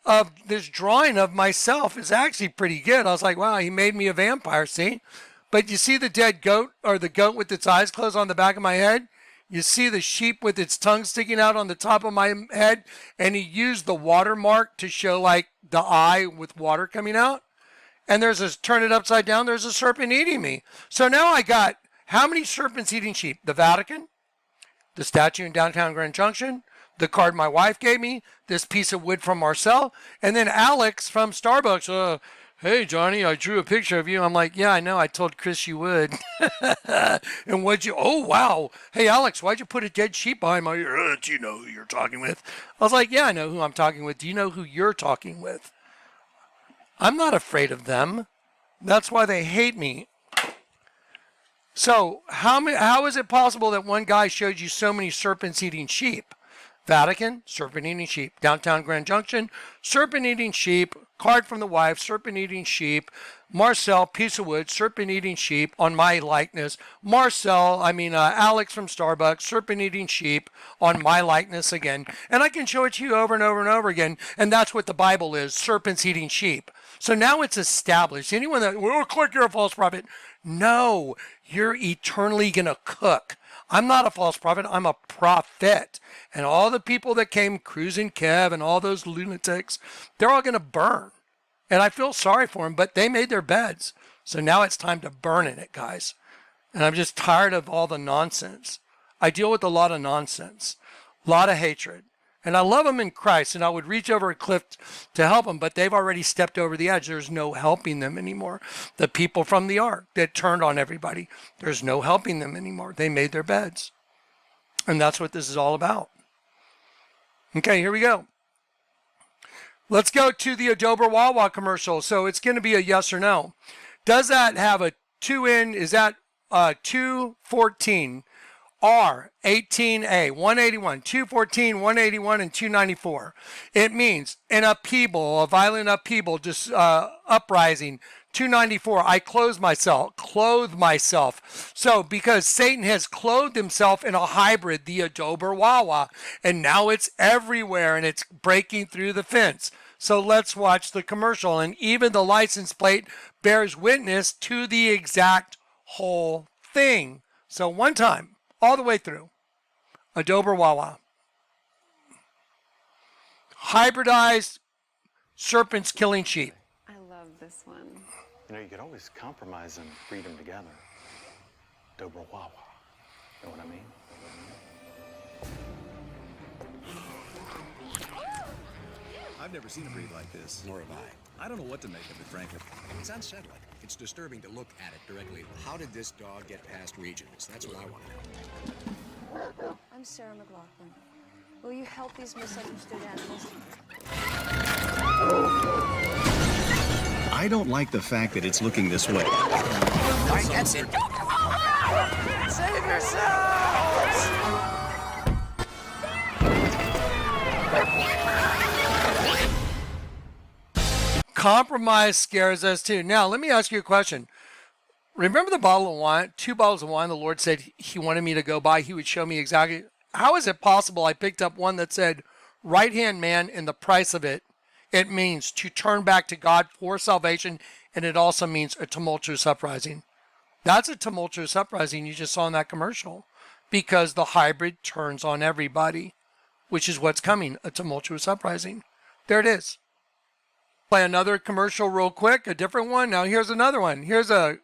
of this drawing of myself. Is actually pretty good. I was like, wow, he made me a vampire, see? But you see the dead goat, or the goat with its eyes closed on the back of my head? You see the sheep with its tongue sticking out on the top of my head? And he used the watermark to show like the eye with water coming out. And there's a, turn it upside down, there's a serpent eating me. So now I got, how many serpents eating sheep? The Vatican, the statue in downtown Grand Junction, the card my wife gave me, this piece of wood from Marcel, and then Alex from Starbucks. "Hey, Johnny, I drew a picture of you." I'm like, "Yeah, I know. I told Chris you would." "And what'd you, oh, wow. Hey, Alex, why'd you put a dead sheep behind my ear? Do you know who you're talking with?" I was like, "Yeah, I know who I'm talking with. Do you know who you're talking with?" I'm not afraid of them. That's why they hate me. So how is it possible that one guy showed you so many serpents eating sheep? Vatican, serpent eating sheep. Downtown Grand Junction, serpent eating sheep. Card from the wife, serpent eating sheep. Marcel, piece of wood, serpent eating sheep on my likeness. Alex from Starbucks, serpent eating sheep on my likeness again. And I can show it to you over and over and over again. And that's what the Bible is, serpents eating sheep. So now it's established. Anyone that, "Well, click, you're a false prophet." No, you're eternally going to cook. I'm not a false prophet. I'm a prophet. And all the people that came, Cruising Kev and all those lunatics, they're all going to burn. And I feel sorry for them, but they made their beds. So now it's time to burn in it, guys. And I'm just tired of all the nonsense. I deal with a lot of nonsense, a lot of hatred. And I love them in Christ, and I would reach over a cliff to help them, but they've already stepped over the edge. There's no helping them anymore. The people from the ark that turned on everybody, there's no helping them anymore. They made their beds. And that's what this is all about. Okay, here we go. Let's go to the Adobe Wawa commercial. So it's going to be a yes or no. Does that have a 2 in? Is that 214? R 18A 181 214 181 and 294. It means an upheaval, a violent upheaval, just uprising. 294. I clothe myself. So because Satan has clothed himself in a hybrid, the Adobe Wawa, and now it's everywhere and it's breaking through the fence. So let's watch the commercial, and even the license plate bears witness to the exact whole thing. So one time. All the way through. Adobe Wawa. Hybridized serpents killing sheep. I love this one. You know, you could always compromise and breed them together. Adobe Wawa. Know what I mean? I've never seen a breed like this. Nor have I. I don't know what to make of it, frankly. It's unsettling. It's disturbing to look at it directly. How did this dog get past regions? That's what I want to know. I'm Sarah McLaughlin. Will you help these misunderstood animals? I don't like the fact that it's looking this way. I gets it. Save yourselves! Compromise scares us too. Now, let me ask you a question. Remember the bottle of wine, 2 bottles of wine the Lord said he wanted me to go buy? He would show me exactly. How is it possible I picked up one that said right-hand man and the price of it? It means to turn back to God for salvation, and it also means a tumultuous uprising. That's a tumultuous uprising you just saw in that commercial, because the hybrid turns on everybody, which is what's coming, a tumultuous uprising. There it is. Play another commercial real quick, a different one. Now here's another one. Here's a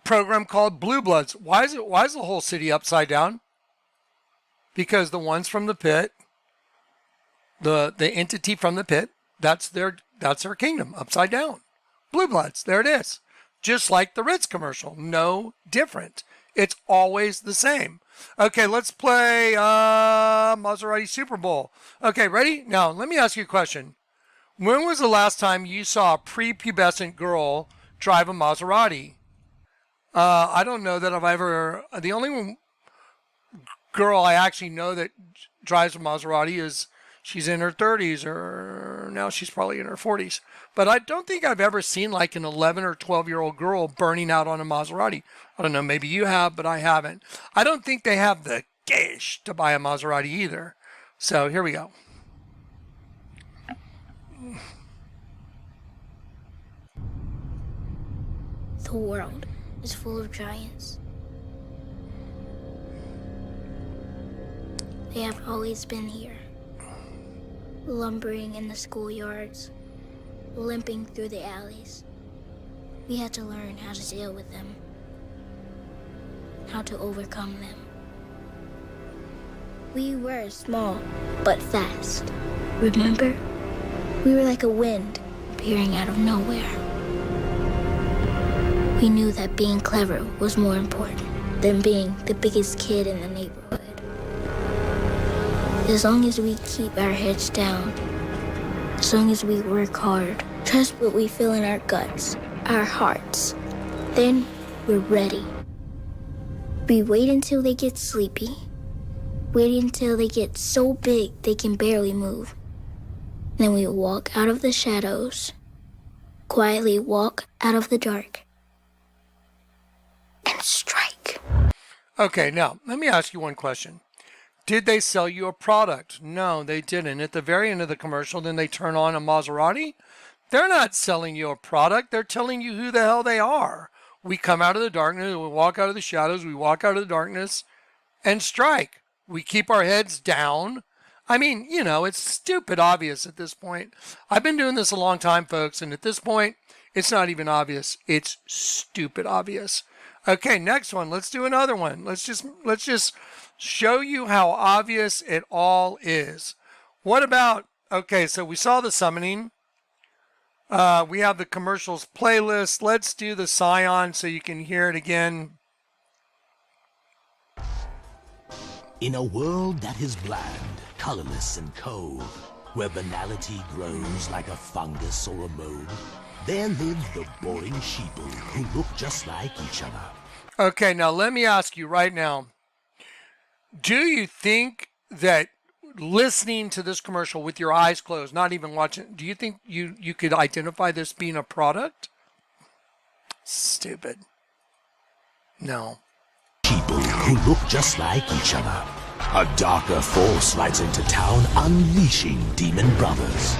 program called Blue Bloods. Why is the whole city upside down? Because the ones from the pit, the entity from the pit, that's their kingdom, upside down. Blue Bloods, there it is. Just like the Ritz commercial, no different. It's always the same. Okay, let's play Maserati Super Bowl. Okay, ready? Now, let me ask you a question. When was the last time you saw a prepubescent girl drive a Maserati. I don't know that I've ever, the only girl I actually know that drives a Maserati is, she's in her 30s, or now she's probably in her 40s. But I don't think I've ever seen like an 11 or 12-year-old girl burning out on a Maserati. I don't know, maybe you have, but I haven't. I don't think they have the cash to buy a Maserati either. So here we go. The world is full of giants. They have always been here, lumbering in the schoolyards, limping through the alleys. We had to learn how to deal with them, how to overcome them. We were small, but fast. Remember? We were like a wind appearing out of nowhere. We knew that being clever was more important than being the biggest kid in the neighborhood. As long as we keep our heads down, as long as we work hard, trust what we feel in our guts, our hearts, then we're ready. We wait until they get sleepy, wait until they get so big they can barely move. Then we walk out of the shadows, quietly walk out of the dark, and strike. Okay, now, let me ask you one question. Did they sell you a product? No, they didn't. At the very end of the commercial, then they turn on a Maserati. They're not selling you a product. They're telling you who the hell they are. We come out of the darkness, we walk out of the shadows, we walk out of the darkness and strike. We keep our heads down. I mean, you know, it's stupid obvious at this point. I've been doing this a long time, folks, and at this point, it's not even obvious. It's stupid obvious. Okay, next one. Let's do another one. Let's just show you how obvious it all is. What about, okay, so we saw the summoning. We have the commercials playlist. Let's do the Scion so you can hear it again. In a world that is bland, colorless and cold, where banality grows like a fungus or a mold, there live the boring sheeple who look just like each other. Okay, now let me ask you right now. Do you think that listening to this commercial with your eyes closed, not even watching, do you think you could identify this being a product? Stupid. No. People who look just like each other. A darker force rides into town, unleashing demon brothers.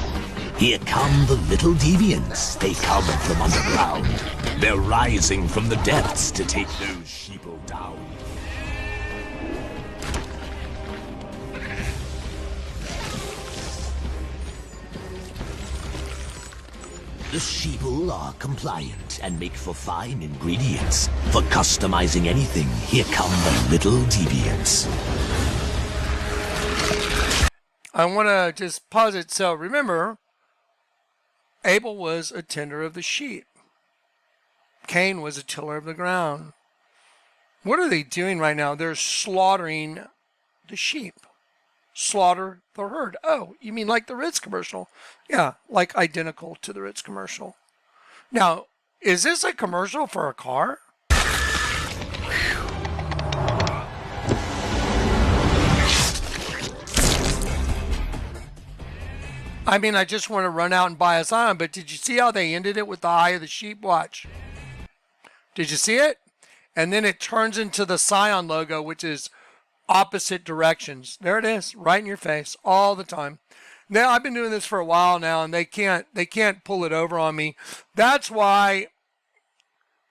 Here come the little deviants. They come from underground. They're rising from the depths to take those sheeple down. The sheeple are compliant and make for fine ingredients. For customizing anything, here come the little deviants. I want to just pause it. So remember, Abel was a tender of the sheep. Cain was a tiller of the ground. What are they doing right now? They're slaughtering the sheep. Slaughter the herd. Oh, you mean like the Ritz commercial? Yeah, like identical to the Ritz commercial. Now, is this a commercial for a car? I mean, I just want to run out and buy a Scion, but did you see how they ended it with the eye of the sheep? Watch. Did you see it? And then it turns into the Scion logo, which is opposite directions. There it is, right in your face, all the time. Now, I've been doing this for a while now, and they can't pull it over on me. That's why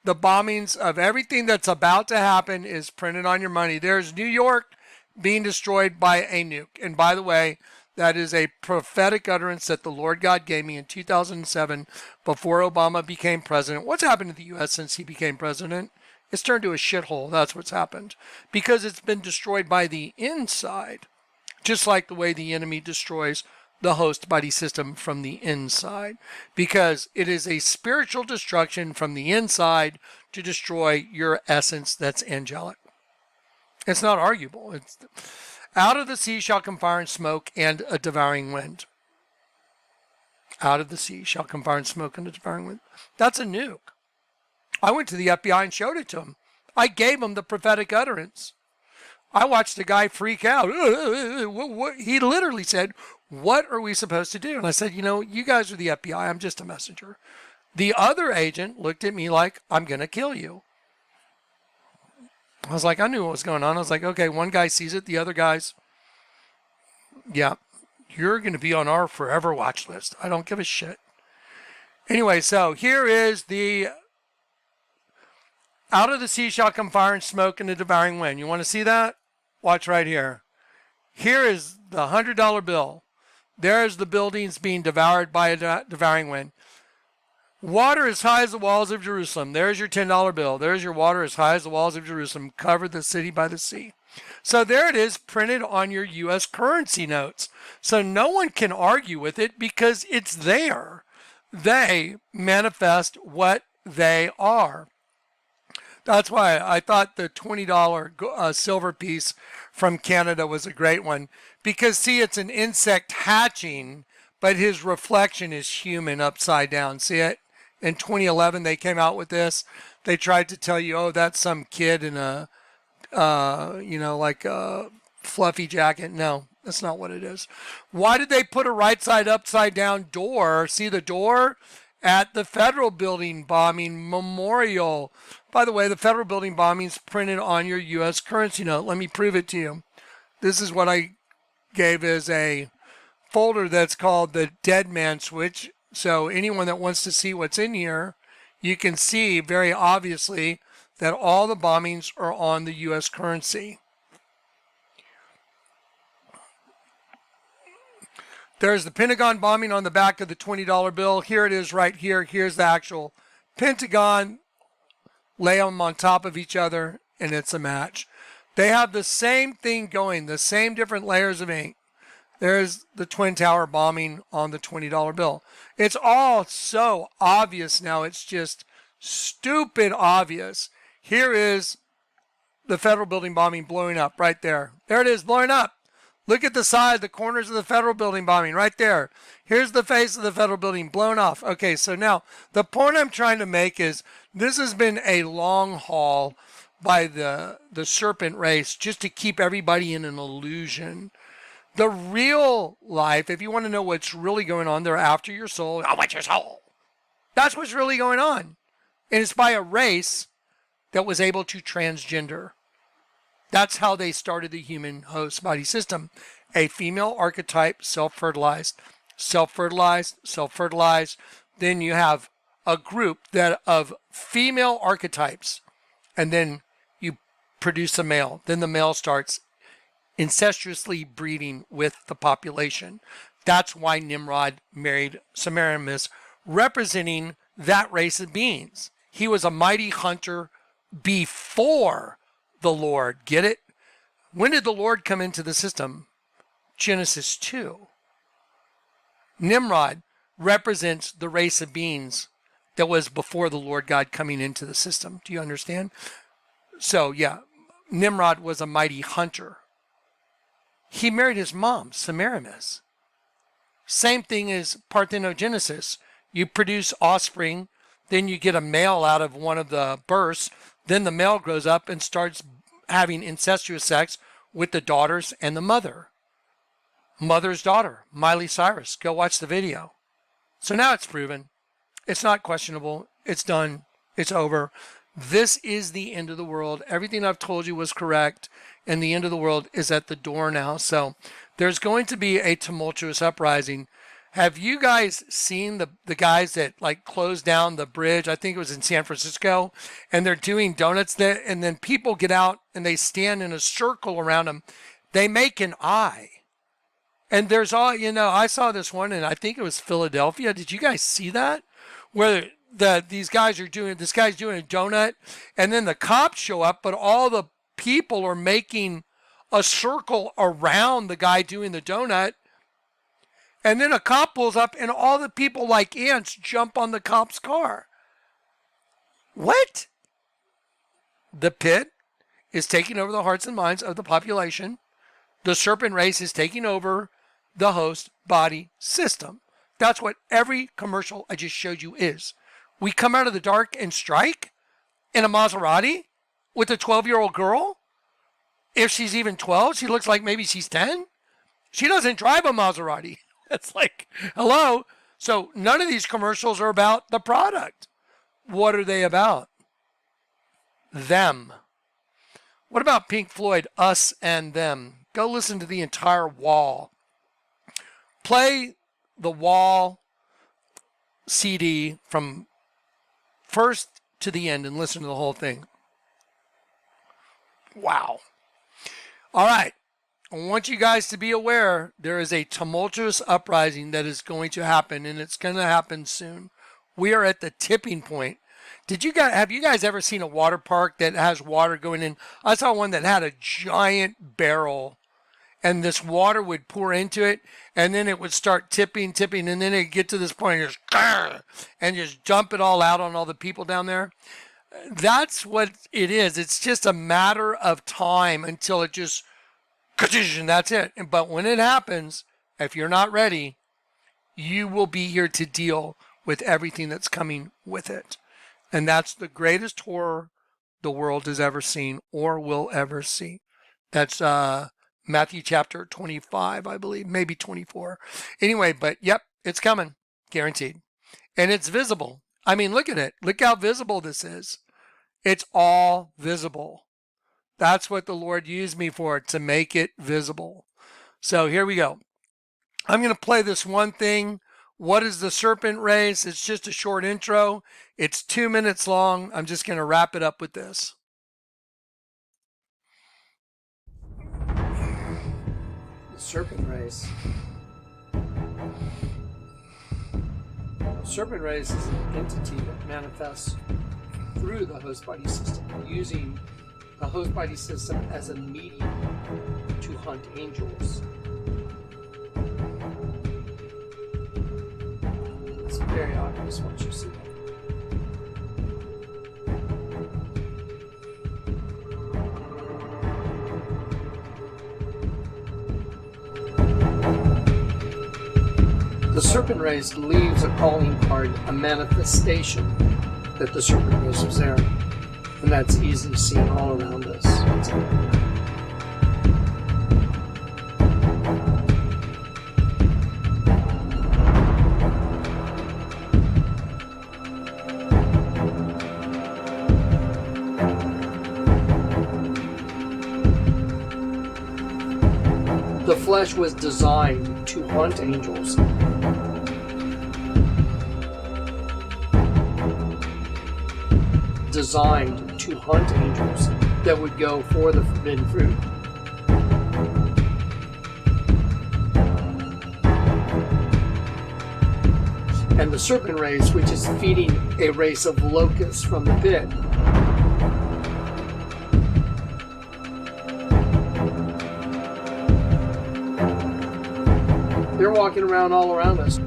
the bombings of everything that's about to happen is printed on your money. There's New York being destroyed by a nuke. And by the way, that is a prophetic utterance that the Lord God gave me in 2007 before Obama became president. What's happened to the U.S. since he became president? It's turned to a shithole. That's what's happened. Because it's been destroyed by the inside. Just like the way the enemy destroys the host body system from the inside. Because it is a spiritual destruction from the inside to destroy your essence that's angelic. It's not arguable. It's out of the sea shall come fire and smoke and a devouring wind. Out of the sea shall come fire and smoke and a devouring wind. That's a nuke. I went to the FBI and showed it to him. I gave him the prophetic utterance. I watched the guy freak out. He literally said, what are we supposed to do? And I said, you guys are the FBI. I'm just a messenger. The other agent looked at me like, I'm going to kill you. I was like, I knew what was going on. I was like, okay, one guy sees it. The other guys, yeah, you're going to be on our forever watch list. I don't give a shit. Anyway, so here is the out of the sea shall come fire and smoke and a devouring wind. You want to see that? Watch right here. Here is the $100 bill. There's the buildings being devoured by a devouring wind. Water as high as the walls of Jerusalem. There's your $10 bill. There's your water as high as the walls of Jerusalem. Covered the city by the sea. So there it is, printed on your U.S. currency notes. So no one can argue with it because it's there. They manifest what they are. That's why I thought the $20 silver piece from Canada was a great one. Because, see, it's an insect hatching, but his reflection is human upside down. See it? In 2011, they came out with this. They tried to tell you, oh, that's some kid in a, like a fluffy jacket. No, that's not what it is. Why did they put a right side upside down door? See the door? At the federal building bombing memorial. By the way, the federal building bombings printed on your U.S. currency note. Let me prove it to you. This is what I gave as a folder that's called the Dead Man Switch. So anyone that wants to see what's in here, you can see very obviously that all the bombings are on the U.S. currency. There's the Pentagon bombing on the back of the $20 bill. Here it is right here. Here's the actual Pentagon. Lay them on top of each other, and it's a match. They have the same thing going, the same different layers of ink. There's the Twin Tower bombing on the $20 bill. It's all so obvious now. It's just stupid obvious. Here is the federal building bombing blowing up right there. There it is, blowing up. Look at the side, the corners of the federal building bombing right there. Here's the face of the federal building blown off. Okay, so now the point I'm trying to make is this has been a long haul by the serpent race just to keep everybody in an illusion. The real life, if you want to know what's really going on, they're after your soul. I want your soul. That's what's really going on. And it's by a race that was able to transgender. That's how they started the human host body system. A female archetype, self-fertilized, self-fertilized, self-fertilized. Then you have a group of female archetypes, and then you produce a male. Then the male starts incestuously breeding with the population. That's why Nimrod married Semiramis, representing that race of beings. He was a mighty hunter before the Lord. Get it? When did the Lord come into the system? Genesis 2. Nimrod represents the race of beings that was before the Lord God coming into the system. Do you understand? So, yeah, Nimrod was a mighty hunter. He married his mom, Semiramis. Same thing as parthenogenesis. You produce offspring, then you get a male out of one of the births. Then the male grows up and starts having incestuous sex with the daughters and the mother. Mother's daughter, Miley Cyrus. Go watch the video. So now it's proven. It's not questionable. It's done. It's over. This is the end of the world. Everything I've told you was correct, and the end of the world is at the door now. So there's going to be a tumultuous uprising. Have you guys seen the guys that like closed down the bridge? I think it was in San Francisco, and they're doing donuts there, and then people get out and they stand in a circle around them. They make an eye. And there's all, I saw this one, and I think it was Philadelphia. Did you guys see that? Where this guy's doing a donut, and then the cops show up, but all the people are making a circle around the guy doing the donut. And then a cop pulls up, and all the people like ants jump on the cop's car. What? The pit is taking over the hearts and minds of the population. The serpent race is taking over the host body system. That's what every commercial I just showed you is. We come out of the dark and strike. in a Maserati with a 12-year-old girl? If she's even 12, she looks like maybe she's 10. She doesn't drive a Maserati. It's like, hello. So none of these commercials are about the product. What are they about? Them. What about Pink Floyd, Us and Them? Go listen to the entire Wall. Play the Wall CD from first to the end and listen to the whole thing. Wow. All right. I want you guys to be aware there is a tumultuous uprising that is going to happen, and it's going to happen soon. We are at the tipping point. Have you guys ever seen a water park that has water going in? I saw one that had a giant barrel, and this water would pour into it, and then it would start tipping, and then it'd get to this point and just dump it all out on all the people down there. That's what it is. It's just a matter of time until it just, and that's it. But when it happens, if you're not ready, you will be here to deal with everything that's coming with it. And that's the greatest horror the world has ever seen or will ever see. That's Matthew chapter 25, I believe, maybe 24. Anyway, but yep, it's coming, guaranteed. And it's visible. I mean, look at it. Look how visible this is. It's all visible. That's what the Lord used me for, to make it visible. So here we go. I'm going to play this one thing. What is the serpent race? It's just a short intro. It's 2 minutes long. I'm just going to wrap it up with this. The serpent race. The serpent race is an entity that manifests through the host body system, using the host body system as a medium to hunt angels. It's very obvious once you see that. The serpent race leaves a calling card, a manifestation that the serpent race was there. And that's easily seen all around us. The flesh was designed to hunt angels. Designed to hunt angels that would go for the forbidden fruit. And the serpent race, which is feeding a race of locusts from the pit. They're walking around all around us.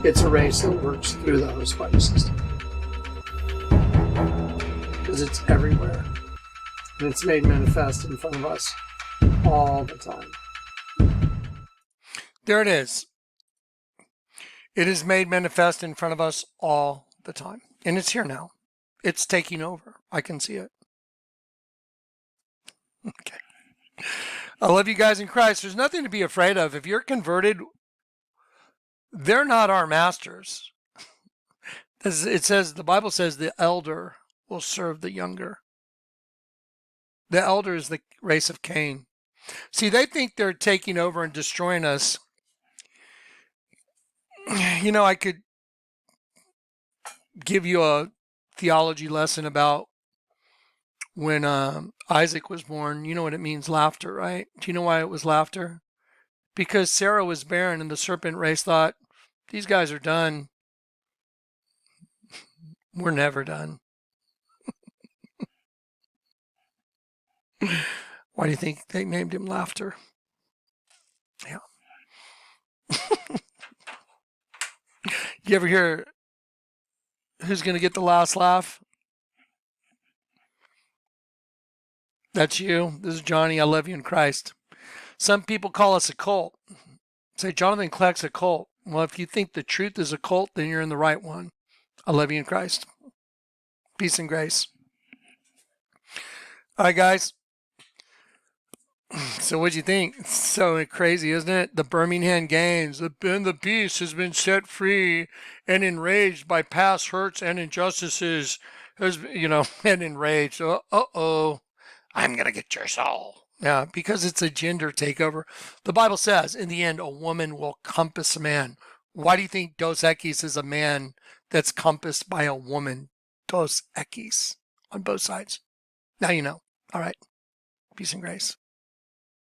It's a race that works through the host body system. Because it's everywhere. And it's made manifest in front of us all the time. There it is. It is made manifest in front of us all the time. And it's here now. It's taking over. I can see it. Okay. I love you guys in Christ. There's nothing to be afraid of. If you're converted, they're not our masters. It says, the Bible says the elder will serve the younger. The elder is the race of Cain. See, they think they're taking over and destroying us. You know, I could give you a theology lesson about when Isaac was born. You know what it means, laughter, right? Do you know why it was laughter? Because Sarah was barren and the serpent race thought, these guys are done. We're never done. Why do you think they named him Laughter? Yeah. You ever hear who's going to get the last laugh? That's you. This is Johnny. I love you in Christ. Some people call us a cult. Say, Jonathan Kleck's a cult. Well, if you think the truth is a cult, then you're in the right one. I love you in Christ. Peace and grace. All right, guys. So what'd you think? It's so crazy, isn't it? The Birmingham Games. The beast has been set free and enraged by past hurts and injustices. And enraged. Uh-oh. I'm going to get your soul. Yeah, because it's a gender takeover. The Bible says, in the end, a woman will compass a man. Why do you think Dos Equis is a man that's compassed by a woman? Dos Equis on both sides. Now you know. All right. Peace and grace.